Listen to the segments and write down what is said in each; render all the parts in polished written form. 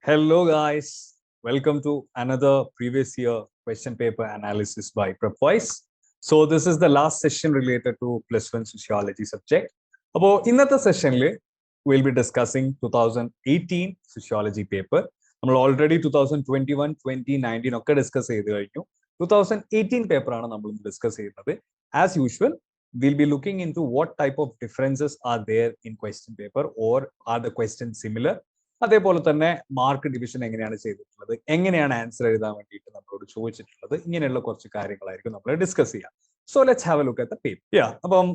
Hello guys, welcome to another previous year question paper analysis by Prepwise. So this is the last session related to +1 sociology subject. About in the session, we'll be discussing 2018 sociology paper. We already 2021, 2019 discuss 2018 paper discuss. As usual, we'll be looking into what type of differences are there in question paper, or are the questions similar. അതേപോലെ തന്നെ mark division എങ്ങനെയാണ് ചെയ്തിട്ടുള്ളത്, എങ്ങനെയാണ് answer എഴുതാൻ വേണ്ടിയിട്ട് നമ്മളോട് ചോദിച്ചിട്ടുള്ളത്, ഇങ്ങനെയുള്ള കുറച്ച് കാര്യങ്ങളായിരിക്കും നമ്മൾ ഡിസ്കസ് ചെയ്യുക. So let's have A look at the paper. അപ്പം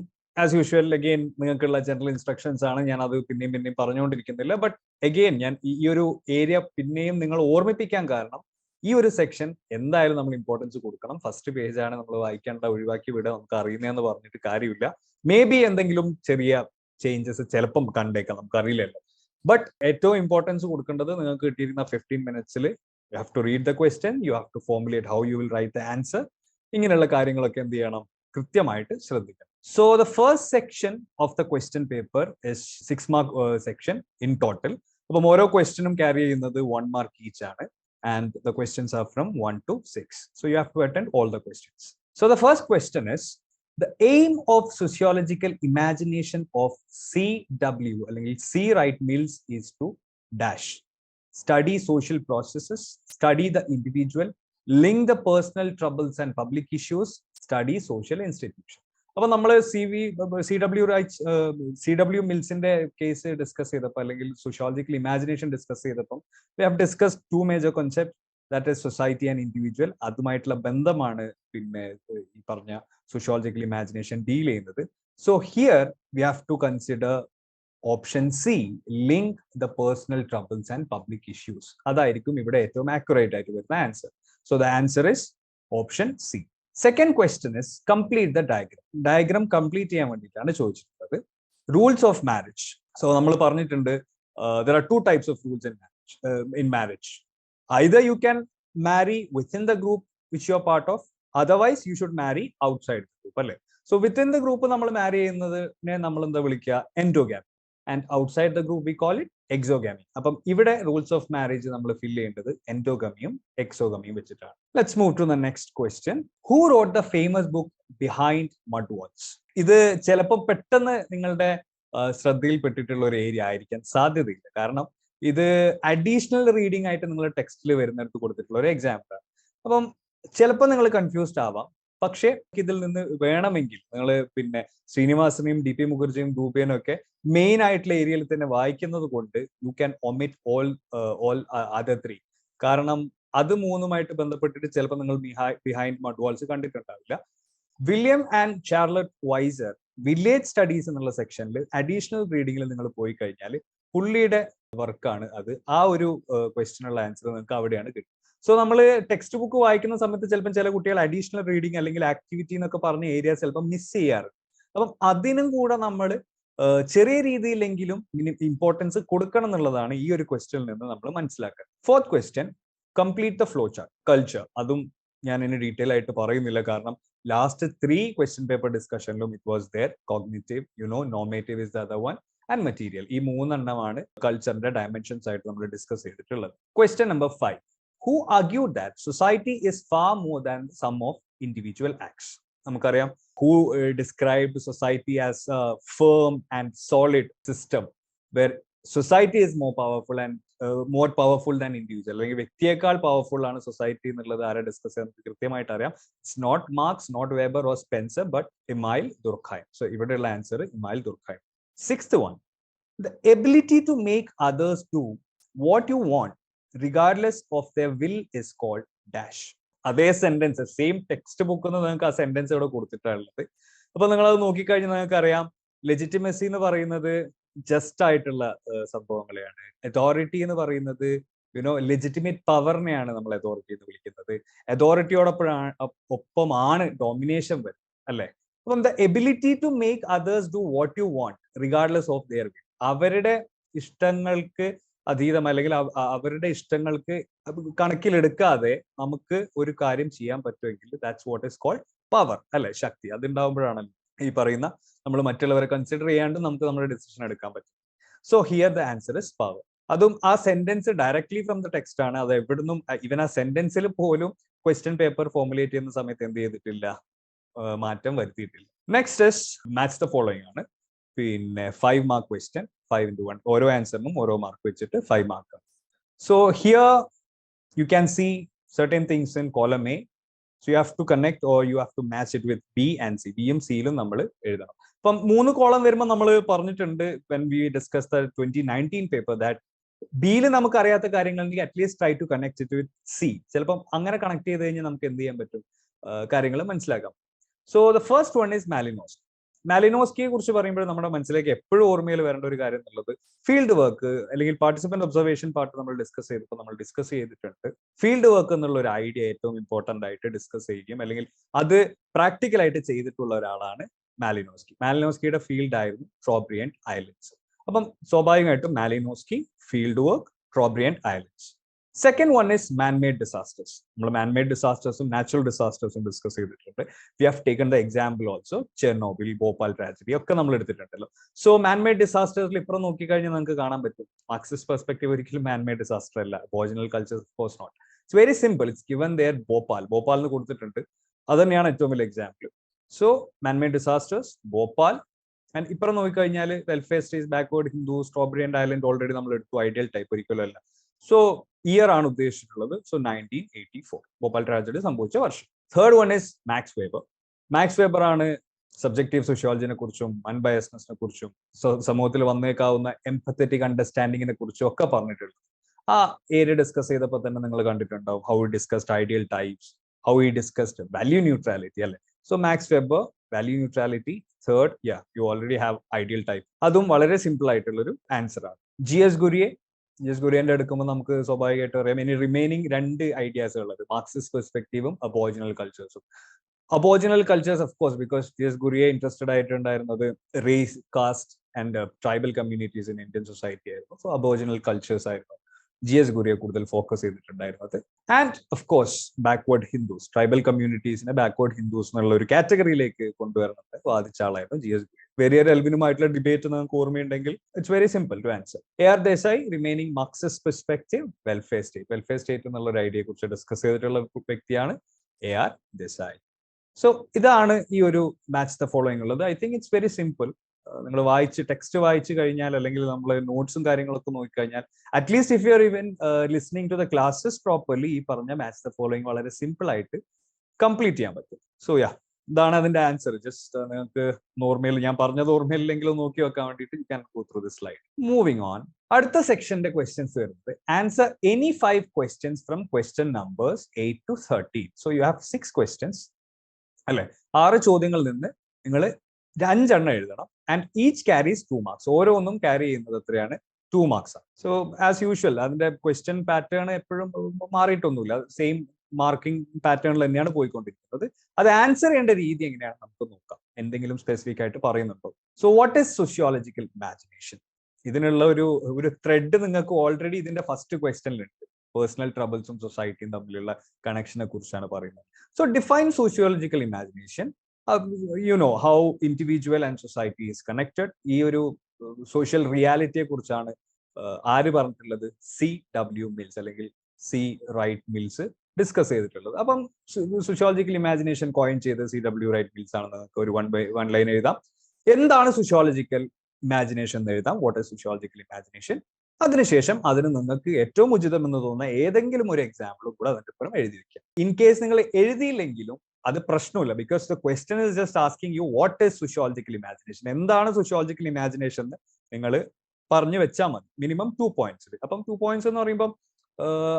ആസ് യൂഷ്വൽ അഗെയിൻ നിങ്ങൾക്കുള്ള ജനറൽ ഇൻസ്ട്രക്ഷൻസ് ആണ്, ഞാൻ അത് പിന്നെയും പറഞ്ഞുകൊണ്ടിരിക്കുന്നില്ല. ബട്ട് അഗെയിൻ ഞാൻ ഈ ഒരു ഏരിയ പിന്നെയും നിങ്ങൾ ഓർമ്മിപ്പിക്കാൻ കാരണം, ഈ ഒരു സെക്ഷൻ എന്തായാലും നമ്മൾ ഇമ്പോർട്ടൻസ് കൊടുക്കണം. ഫസ്റ്റ് പേജ് ആണ് നമ്മൾ വായിക്കേണ്ട, ഒഴിവാക്കി വിടുക, നമുക്ക് അറിയുന്നതെന്ന് പറഞ്ഞിട്ട് കാര്യമില്ല. മേ ബി എന്തെങ്കിലും ചെറിയ ചേഞ്ചസ് ചിലപ്പം കണ്ടേക്കാം, നമുക്ക് അറിയില്ലല്ലോ. But ഏറ്റവും ഇമ്പോർട്ടൻസ് കൊടുക്കേണ്ടത് നിങ്ങൾക്ക് കിട്ടിയിരുന്ന 15 മിനിറ്റ്സിൽ you have to read the question, you have to formulate how you will write the answer. ഇങ്ങനെയുള്ള കാര്യങ്ങളൊക്കെ എന്ത് ചെയ്യണം, കൃത്യമായിട്ട് ശ്രദ്ധിക്കണം. So the first section of the question paper is 6 mark section in total. അപ്പം ഓരോ ക്വസ്റ്റ്യനും ക്യാരി ചെയ്യുന്നത് 1 മാർക്ക് ഈച്ച് ആണ്. And the questions are from 1 to 6. So you have to attend all the questions. So the first question is, the aim of sociological imagination of CW, C right meals, is to dash study social processes, study the individual, link the personal troubles and public issues, study social institutions. അപ്പോൾ നമ്മൾ CW മിൽസിന്റെ case discuss ചെയ്തപ്പോൾ, അല്ലെങ്കിൽ sociological imagination discuss ചെയ്തപ്പോൾ, we have discuss 2 major concept, that is society and individual. അതുമായിട്ടുള്ള ബന്ധമാണ് പിന്നെ ഈ പറഞ്ഞ sociological imagination ഡീൽ ചെയ്യുന്നത്. So here we have to consider option C, link the personal troubles and public issues. അതായിരിക്കും ഇവിടെ ഏറ്റവും ആക്യുറേറ്റ് ആയിട്ട് വരുന്ന answer. So the answer is option C. Second question is, complete the diagram. Diagram complete ചെയ്യാൻ വേണ്ടിയിട്ടാണ് ചോദിച്ചിട്ടുള്ളത്. Rules of marriage. So നമ്മൾ പറഞ്ഞിട്ടുണ്ട്, there are 2 types of rules in marriage. Either you can marry within the group which you are part of, otherwise you should marry outside the group, അല്ലേ? So within the group നമ്മൾ മാരി ചെയ്യുന്നതിനെ നമ്മൾ എന്താ വിളിക്കുക, endogamy. And outside the group we call it exogamy. അപ്പം ഇവിടെ rules of marriage നമ്മൾ ഫിൽ ചെയ്യേണ്ടത് എൻഡോഗമിയും എക്സോഗമിയും വെച്ചിട്ടാണ്. Let's move to the next question. Who wrote the famous book behind mud walls? ഇത് ചിലപ്പോൾ പെട്ടെന്ന് നിങ്ങളുടെ ശ്രദ്ധയിൽപ്പെട്ടിട്ടുള്ള ഒരു ഏരിയ ആയിരിക്കാൻ സാധ്യതയില്ല, കാരണം ഇത് അഡീഷണൽ റീഡിംഗ് ആയിട്ട് നിങ്ങൾ ടെക്സ്റ്റിൽ വരുന്നിടത്ത് കൊടുത്തിട്ടുള്ള ഒരു എക്സാമ്പിൾ ആണ്. അപ്പം ചിലപ്പോൾ നിങ്ങൾ കൺഫ്യൂസ്ഡ് ആവാം. പക്ഷേ ഇതിൽ നിന്ന് വേണമെങ്കിൽ നിങ്ങൾ പിന്നെ ശ്രീനിവാസനെയും DP മുഖർജിയും ദൂബേനും ഒക്കെ മെയിൻ ആയിട്ടുള്ള ഏരിയയിൽ തന്നെ വായിക്കുന്നത് കൊണ്ട് you can omit all other 3. കാരണം അത് മൂന്നുമായിട്ട് ബന്ധപ്പെട്ടിട്ട് ചിലപ്പോൾ നിങ്ങൾ ബിഹൈൻഡ് മഡ് വാൾസ് കണ്ടിട്ടുണ്ടാവില്ല. William and Charlotte Wiser village studies എന്നുള്ള സെക്ഷനിൽ അഡീഷണൽ റീഡിങ്ങിൽ നിങ്ങൾ പോയി കഴിഞ്ഞാൽ പുള്ളിയുടെ വർക്കാണ് അത്. ആ ഒരു ക്വസ്റ്റ്യനുള്ള ആൻസർ നിങ്ങൾക്ക് അവിടെയാണ് കിട്ടുന്നത്. സോ നമ്മൾ ടെക്സ്റ്റ് ബുക്ക് വായിക്കുന്ന സമയത്ത് ചിലപ്പോൾ ചില കുട്ടികൾ അഡീഷണൽ റീഡിങ് അല്ലെങ്കിൽ ആക്ടിവിറ്റി എന്നൊക്കെ പറഞ്ഞ ഏരിയ ചിലപ്പോൾ മിസ് ചെയ്യാറ്. അപ്പം അതിനും കൂടെ നമ്മൾ ചെറിയ രീതിയിലെങ്കിലും ഇമ്പോർട്ടൻസ് കൊടുക്കണം എന്നുള്ളതാണ് ഈ ഒരു ക്വസ്റ്റ്യനിൽ നിന്ന് നമ്മൾ മനസ്സിലാക്കുക. Fourth question, complete the flow chart. Culture, അതും ഞാൻ ഇനി ഡീറ്റെയിൽ ആയിട്ട് പറയുന്നില്ല, കാരണം ലാസ്റ്റ് 3 ക്വസ്റ്റ്യൻ പേപ്പർ ഡിസ്കഷനിലും it was there. Cognitive, normative is the other one, and material. ഈ 3 എണ്ണമാണ് കൾച്ചറിന്റെ ഡയമെൻഷൻസ് ആയിട്ട് നമ്മൾ ഡിസ്കസ് ചെയ്തിട്ടുള്ളത്. Question number 5, who argued that society is far more than the sum of individual acts? നമുക്കറിയാം, who described society as a firm and solid system where society is more powerful than individual, അല്ലെങ്കിൽ വ്യക്തിയേക്കാൾ powerful ആണ് society എന്നുള്ളത് ആരെ discuss ചെയ്യാൻ കൃത്യമായിട്ട് അറിയാം. It's not Marx, not Weber or Spencer, but Emile Durkheim. So ഇവിടെയുള്ള answer Emile Durkheim. 6th one, the ability to make others do what you want regardless of their will is called dash. അതേ sentence, same text ബുക്കിൽ നിന്ന് നിങ്ങൾക്ക് ആ sentence ഇവിടെ കൊടുത്തിട്ടുള്ളത്. അപ്പൊ നിങ്ങൾ അത് നോക്കിക്കഴിഞ്ഞാൽ നിങ്ങൾക്ക് അറിയാം, ലെജിറ്റിമസി എന്ന് പറയുന്നത് ജസ്റ്റ് ആയിട്ടുള്ള സംഭവങ്ങളെയാണ്. അതോറിറ്റി എന്ന് പറയുന്നത് ലെജിറ്റിമേറ്റ് പവറിനെയാണ് നമ്മൾ അതോറിറ്റി എന്ന് വിളിക്കുന്നത്. അതോറിറ്റിയോടൊപ്പമാണ് ഡോമിനേഷൻ വരും, അല്ലെ? അപ്പം the ability to make others do what you want regardless of their will. അവരുടെ ഇഷ്ടങ്ങൾക്ക് അതീതം, അല്ലെങ്കിൽ അവരുടെ ഇഷ്ടങ്ങൾക്ക് കണക്കിലെടുക്കാതെ നമുക്ക് ഒരു കാര്യം ചെയ്യാൻ പറ്റുമെങ്കിൽ that's what is called power, അല്ലെ? ശക്തി. അതുണ്ടാവുമ്പോഴാണല്ലോ ഈ പറയുന്ന നമ്മൾ മറ്റുള്ളവരെ കൺസിഡർ ചെയ്യാണ്ട് നമുക്ക് നമ്മുടെ ഡിസിഷൻ എടുക്കാൻ പറ്റും. So here the answer is power. അതും ആ sentence directly from the text ആണ്. അത് എവിടുന്നും ഈവൻ ആ സെന്റൻസിൽ പോലും ക്വസ്റ്റ്യൻ പേപ്പർ ഫോർമുലേറ്റ് ചെയ്യുന്ന സമയത്ത് എന്ത് ചെയ്തിട്ടില്ല, മാറ്റം വരുത്തിയിട്ടില്ല. Next is match the following ആണ്. പിന്നെ 5 മാർക്ക് ക്വസ്റ്റ്യൻ, 5 into 1, ഓരോ ആൻസറിനും ഓരോ മാർക്ക് വെച്ചിട്ട് 5 mark. So here you can see certain things in column A. So you have to connect or you have to match it with B and C. B യും സിയിലും നമ്മൾ എഴുതണം. അപ്പം 3 column വരുമ്പോൾ നമ്മൾ പറഞ്ഞിട്ടുണ്ട് when we discussed the 2019 paper that ബിയിൽ നമുക്ക് അറിയാത്ത കാര്യങ്ങളുണ്ടെങ്കിൽ at least try to connect it with C. ചിലപ്പം അങ്ങനെ കണക്ട് ചെയ്ത് കഴിഞ്ഞാൽ നമുക്ക് എന്ത് ചെയ്യാൻ പറ്റും, കാര്യങ്ങൾ മനസ്സിലാക്കാം. So the first one is Malinowski. മാലിനോസ്കിയെ കുറിച്ച് പറയുമ്പോൾ നമ്മുടെ മനസ്സിലേക്ക് എപ്പോഴും ഓർമ്മയിൽ വരേണ്ട ഒരു കാര്യം എന്നുള്ളത് ഫീൽഡ് വർക്ക് അല്ലെങ്കിൽ പാർട്ടിസിപ്പന്റ് ഒബ്സർവേഷൻ പാർട്ട് നമ്മൾ ഡിസ്കസ് ചെയ്തിട്ടുണ്ട്. ഫീൽഡ് വർക്ക് എന്നുള്ള ഒരു ഐഡിയ ഏറ്റവും ഇമ്പോർട്ടന്റ് ആയിട്ട് ഡിസ്കസ് ചെയ്യുകയും അല്ലെങ്കിൽ അത് പ്രാക്ടിക്കലായിട്ട് ചെയ്തിട്ടുള്ള ഒരാളാണ് മാലിനോസ്കി. മാലിനോസ്കിയുടെ ഫീൽഡ് ആയിരുന്നു സ്ട്രോബെറി ആൻഡ് ഐലൻഡ്സ്. അപ്പം സ്വാഭാവികമായിട്ടും Malinowski, field work, Trobriand and islands. Second one is manmade disasters. നമ്മൾ മാൻമെയ്ഡ് ഡിസാസ്റ്റേഴ്സും നാച്ചുറൽ ഡിസാസ്റ്റേഴ്സും ഡിസ്കസ് ചെയ്തിട്ടുണ്ട്. We have taken the example also, Chernobyl, Bhopal tragedy ഒക്കെ നമ്മൾ എടുത്തിട്ടുണ്ടല്ലോ. സോ മാൻമെയ്ഡ് ഡിസാസ്റ്റേഴ്സിൽ ഇപ്പുറം നോക്കിക്കഴിഞ്ഞാൽ നമുക്ക് കാണാൻ പറ്റും മാർക്സിസ്റ്റ് പെർസ്പെക്റ്റീവ് ഒരിക്കലും മാൻമെയ്ഡ് ഡിസാസ്റ്റർ അല്ല. Aboriginal culture of course not. It's very simple. It's given there Bhopal എന്ന് കൊടുത്തിട്ടുണ്ട്. അത് തന്നെയാണ് ഏറ്റവും വലിയ example. So manmade disasters, Bhopal. And ഇപ്പുറം നോക്കിക്കഴിഞ്ഞാൽ welfare states, backward Hindu, strawberry and island already നമ്മൾ എടുത്തു. ഐഡിയൽ ടൈപ്പ് ഒരിക്കലും അല്ല. സോ ഇയർ ആണ് ഉദ്ദേശിച്ചിട്ടുള്ളത്. സോ 1984 ഭോപ്പാൽ ട്രാജഡി സംഭവിച്ച വർഷം. Third one is Max Weber. Max Weber ആണ് സബ്ജക്റ്റീവ് സോഷ്യോളജിനെ കുറിച്ചും അൺബയസ്നെസിനെ കുറിച്ചും സമൂഹത്തിൽ വന്നേക്കാവുന്ന എംപത്തറ്റിക് അണ്ടർസ്റ്റാൻഡിങ്ങിനെ കുറിച്ചും ഒക്കെ പറഞ്ഞിട്ടുള്ളത്. ആ ഏരിയ ഡിസ്കസ് ചെയ്തപ്പോൾ തന്നെ നിങ്ങൾ കണ്ടിട്ടുണ്ടാവും how we discussed ideal types, how we discussed value neutrality അല്ലെ. So Max Weber, value neutrality. Third, you already have ideal type. അതും വളരെ സിമ്പിൾ ആയിട്ടുള്ള ഒരു ആൻസർ ആണ്. ജിഎസ് ഗുരിയന്റെ എടുക്കുമ്പോൾ നമുക്ക് സ്വാഭാവികമായിട്ട് അറിയാം ഇനി റിമൈനിങ് 2 ഐഡിയാസ് ഉള്ളത്, മാർക്സിസ്റ്റ് പെർസ്പെക്റ്റീവും അബോറിജിനൽ കൾച്ചേഴ്സും. Aboriginal cultures of course because GS Ghurye interested ആയിട്ടുണ്ടായിരുന്നത് race, caste and tribal communities in Indian society ആയിരുന്നു. സോ അബോറിജിനൽ കൾച്ചേഴ്സ് ആയിരുന്നു ജിഎസ് ഗുരിയെ കൂടുതൽ ഫോക്കസ് ചെയ്തിട്ടുണ്ടായിരുന്നത്. And of course backward Hindus, tribal കമ്മ്യൂണിറ്റീസിനെ ബാക്ക്വേർഡ് ഹിന്ദുസ് എന്നുള്ള ഒരു കാറ്റഗറിയിലേക്ക് കൊണ്ടുവരുന്നത് വാദിച്ച ആളായിരുന്നു ജിഎസ് ഗുരി. വെരിയർ എൽവിനുമായിട്ടുള്ള ഡിബേറ്റ് നിങ്ങൾക്ക് ഓർമ്മയുണ്ടെങ്കിൽ it's very simple to answer. AR Desai remaining Marxist perspective, welfare state എന്നുള്ള ഒരു ഐഡിയയെ കുറിച്ച് ഡിസ്കസ് ചെയ്തിട്ടുള്ള വ്യക്തിയാണ് AR ദേശായി. സോ ഇതാണ് ഈ ഒരു മാച്ച് ദ ഫോളോയിങ് ഉള്ളത്. I think it's very simple. നിങ്ങൾ ടെക്സ്റ്റ് വായിച്ചു കഴിഞ്ഞാൽ അല്ലെങ്കിൽ നമ്മൾ നോട്ട്സും കാര്യങ്ങളൊക്കെ നോക്കിക്കഴിഞ്ഞാൽ at least if you are even listening to the classes properly ഈ പറഞ്ഞ മാച്ച് ദ ഫോളോയിങ് വളരെ സിമ്പിൾ ആയിട്ട് കംപ്ലീറ്റ് ചെയ്യാൻ പറ്റും. സോ ഇതാണ് അതിന്റെ ആൻസർ. ജസ്റ്റ് നിങ്ങൾക്ക് ഓർമ്മയിൽ, ഞാൻ പറഞ്ഞത് ഓർമ്മയില്ലെങ്കിലും നോക്കി വെക്കാൻ വേണ്ടിയിട്ട് you can go through this slide. Moving on, അടുത്ത സെക്ഷന്റെ ക്വസ്റ്റ്യൻസ് വരുന്നത് answer any 5 questions from question numbers 8 to 13. So you have 6 questions അല്ലെ. 6 ചോദ്യങ്ങളിൽ നിന്ന് നിങ്ങൾ 5 എണ്ണം എഴുതണം. And each carries 2 marks. ഓരോന്നും ക്യാരി ചെയ്യുന്നത് എത്രയാണ്? 2 marks ആണ്. സോ ആസ് യൂഷ്വൽ അതിന്റെ ക്വസ്റ്റ്യൻ പാറ്റേൺ എപ്പോഴും മാറിയിട്ടൊന്നുമില്ല. സെയിം മാർക്കിംഗ് പാറ്റേണിൽ തന്നെയാണ് പോയിക്കൊണ്ടിരിക്കുന്നത്. അത് ആൻസർ ചെയ്യേണ്ട രീതി എങ്ങനെയാണ് നമുക്ക് നോക്കാം. എന്തെങ്കിലും സ്പെസിഫിക് ആയിട്ട് പറയുന്നുണ്ടോ? So what is sociological imagination? ഇതിനുള്ള ഒരു ത്രെഡ് നിങ്ങൾക്ക് ഓൾറെഡി ഇതിന്റെ ഫസ്റ്റ് ക്വസ്റ്റ്യനിലുണ്ട്. പേഴ്സണൽ ട്രബിൾസും സൊസൈറ്റിയും തമ്മിലുള്ള കണക്ഷനെ കുറിച്ചാണ് പറയുന്നത്. So define sociological imagination. You know how individual and society is connected. ഈ ഒരു സോഷ്യൽ റിയാലിറ്റിയെ കുറിച്ചാണ് ആര് പറഞ്ഞിട്ടുള്ളത്? CW മിൽസ് അല്ലെങ്കിൽ C. റൈറ്റ് മിൽസ് ഡിസ്കസ് ചെയ്തിട്ടുള്ളത്. അപ്പം സോഷ്യോളജിക്കൽ ഇമാജിനേഷൻ കോയിൻ ചെയ്ത് CW റൈറ്റ് മിൽസ് ആണെന്ന് നിങ്ങൾക്ക് ഒരു 1 ലൈൻ എഴുതാം. എന്താണ് സോഷ്യോളജിക്കൽ ഇമാജിനേഷൻ എന്ന് എഴുതാം. What is sociological imagination? അതിനുശേഷം അതിന് നിങ്ങൾക്ക് ഏറ്റവും ഉചിതം എന്ന് തോന്നുന്ന ഏതെങ്കിലും ഒരു എക്സാമ്പിളും കൂടെ അതിന്റെ പുറം എഴുതി വെക്കാം. ഇൻ കേസ് നിങ്ങൾ എഴുതിയില്ലെങ്കിലും അത് പ്രശ്നമില്ല. Because the question is just asking you what is sociological imagination. എന്താണ് സോഷ്യോളജിക്കൽ ഇമാജിനേഷൻ എന്ന് നിങ്ങൾ പറഞ്ഞു വെച്ചാൽ മതി. Minimum 2 points. അപ്പം 2 points എന്ന് പറയുമ്പോൾ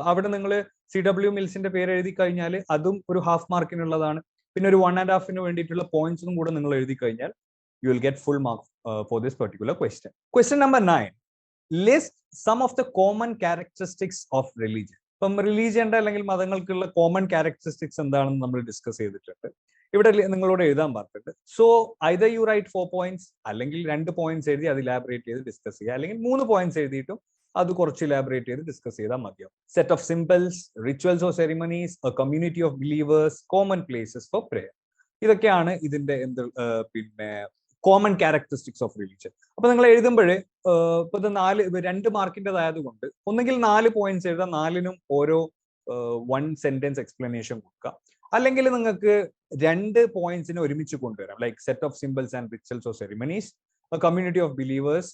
അവിടെ നിങ്ങൾ CW മിൽസിന്റെ പേര് എഴുതി കഴിഞ്ഞാൽ അതും ഒരു ഹാഫ് മാർക്കിനുള്ളതാണ്. പിന്നെ ഒരു 1.5 വേണ്ടിയിട്ടുള്ള പോയിന്റ്സും കൂടെ നിങ്ങൾ എഴുതി കഴിഞ്ഞാൽ you will get full mark for this particular question. Question number 9. List some of the common characteristics of religion. ഇപ്പം റിലീജിയന്റെ അല്ലെങ്കിൽ മതങ്ങൾക്കുള്ള കോമൺ ക്യാരക്ടറിസ്റ്റിക്സ് എന്താണെന്ന് നമ്മൾ ഡിസ്കസ് ചെയ്തിട്ടുണ്ട്. ഇവിടെ നിങ്ങളോട് എഴുതാൻ പറഞ്ഞിട്ടുണ്ട്. So either you write 4 points അല്ലെങ്കിൽ 2 points എഴുതി അത് ഇലാബറേറ്റ് ചെയ്ത് ഡിസ്കസ് ചെയ്യുക, അല്ലെങ്കിൽ 3 points എഴുതിയിട്ടും അത് കുറച്ച് ഇലാബറേറ്റ് ചെയ്ത് ഡിസ്കസ് ചെയ്താൽ മതിയാവും. Set of symbols, rituals or ceremonies, A community of believers, common places for prayer. ഇതൊക്കെയാണ് ഇതിന്റെ പിന്നെ കോമൺ ക്യാരക്ടറിസ്റ്റിക്സ് ഓഫ് റിലീജിയൻ. അപ്പൊ നിങ്ങൾ എഴുതുമ്പോൾ ഇപ്പൊ ഇത് 2 മാർക്കിൻ്റെതായത് കൊണ്ട് ഒന്നുകിൽ 4 പോയിന്റ്സ് എഴുതാം, 4നും ഓരോ 1 സെന്റൻസ് എക്സ്പ്ലനേഷൻ കൊടുക്കുക. അല്ലെങ്കിൽ നിങ്ങൾക്ക് 2 പോയിന്റ്സിനെ ഒരുമിച്ച് കൊണ്ടുവരാം, like set of symbols and rituals or ceremonies, community of believers,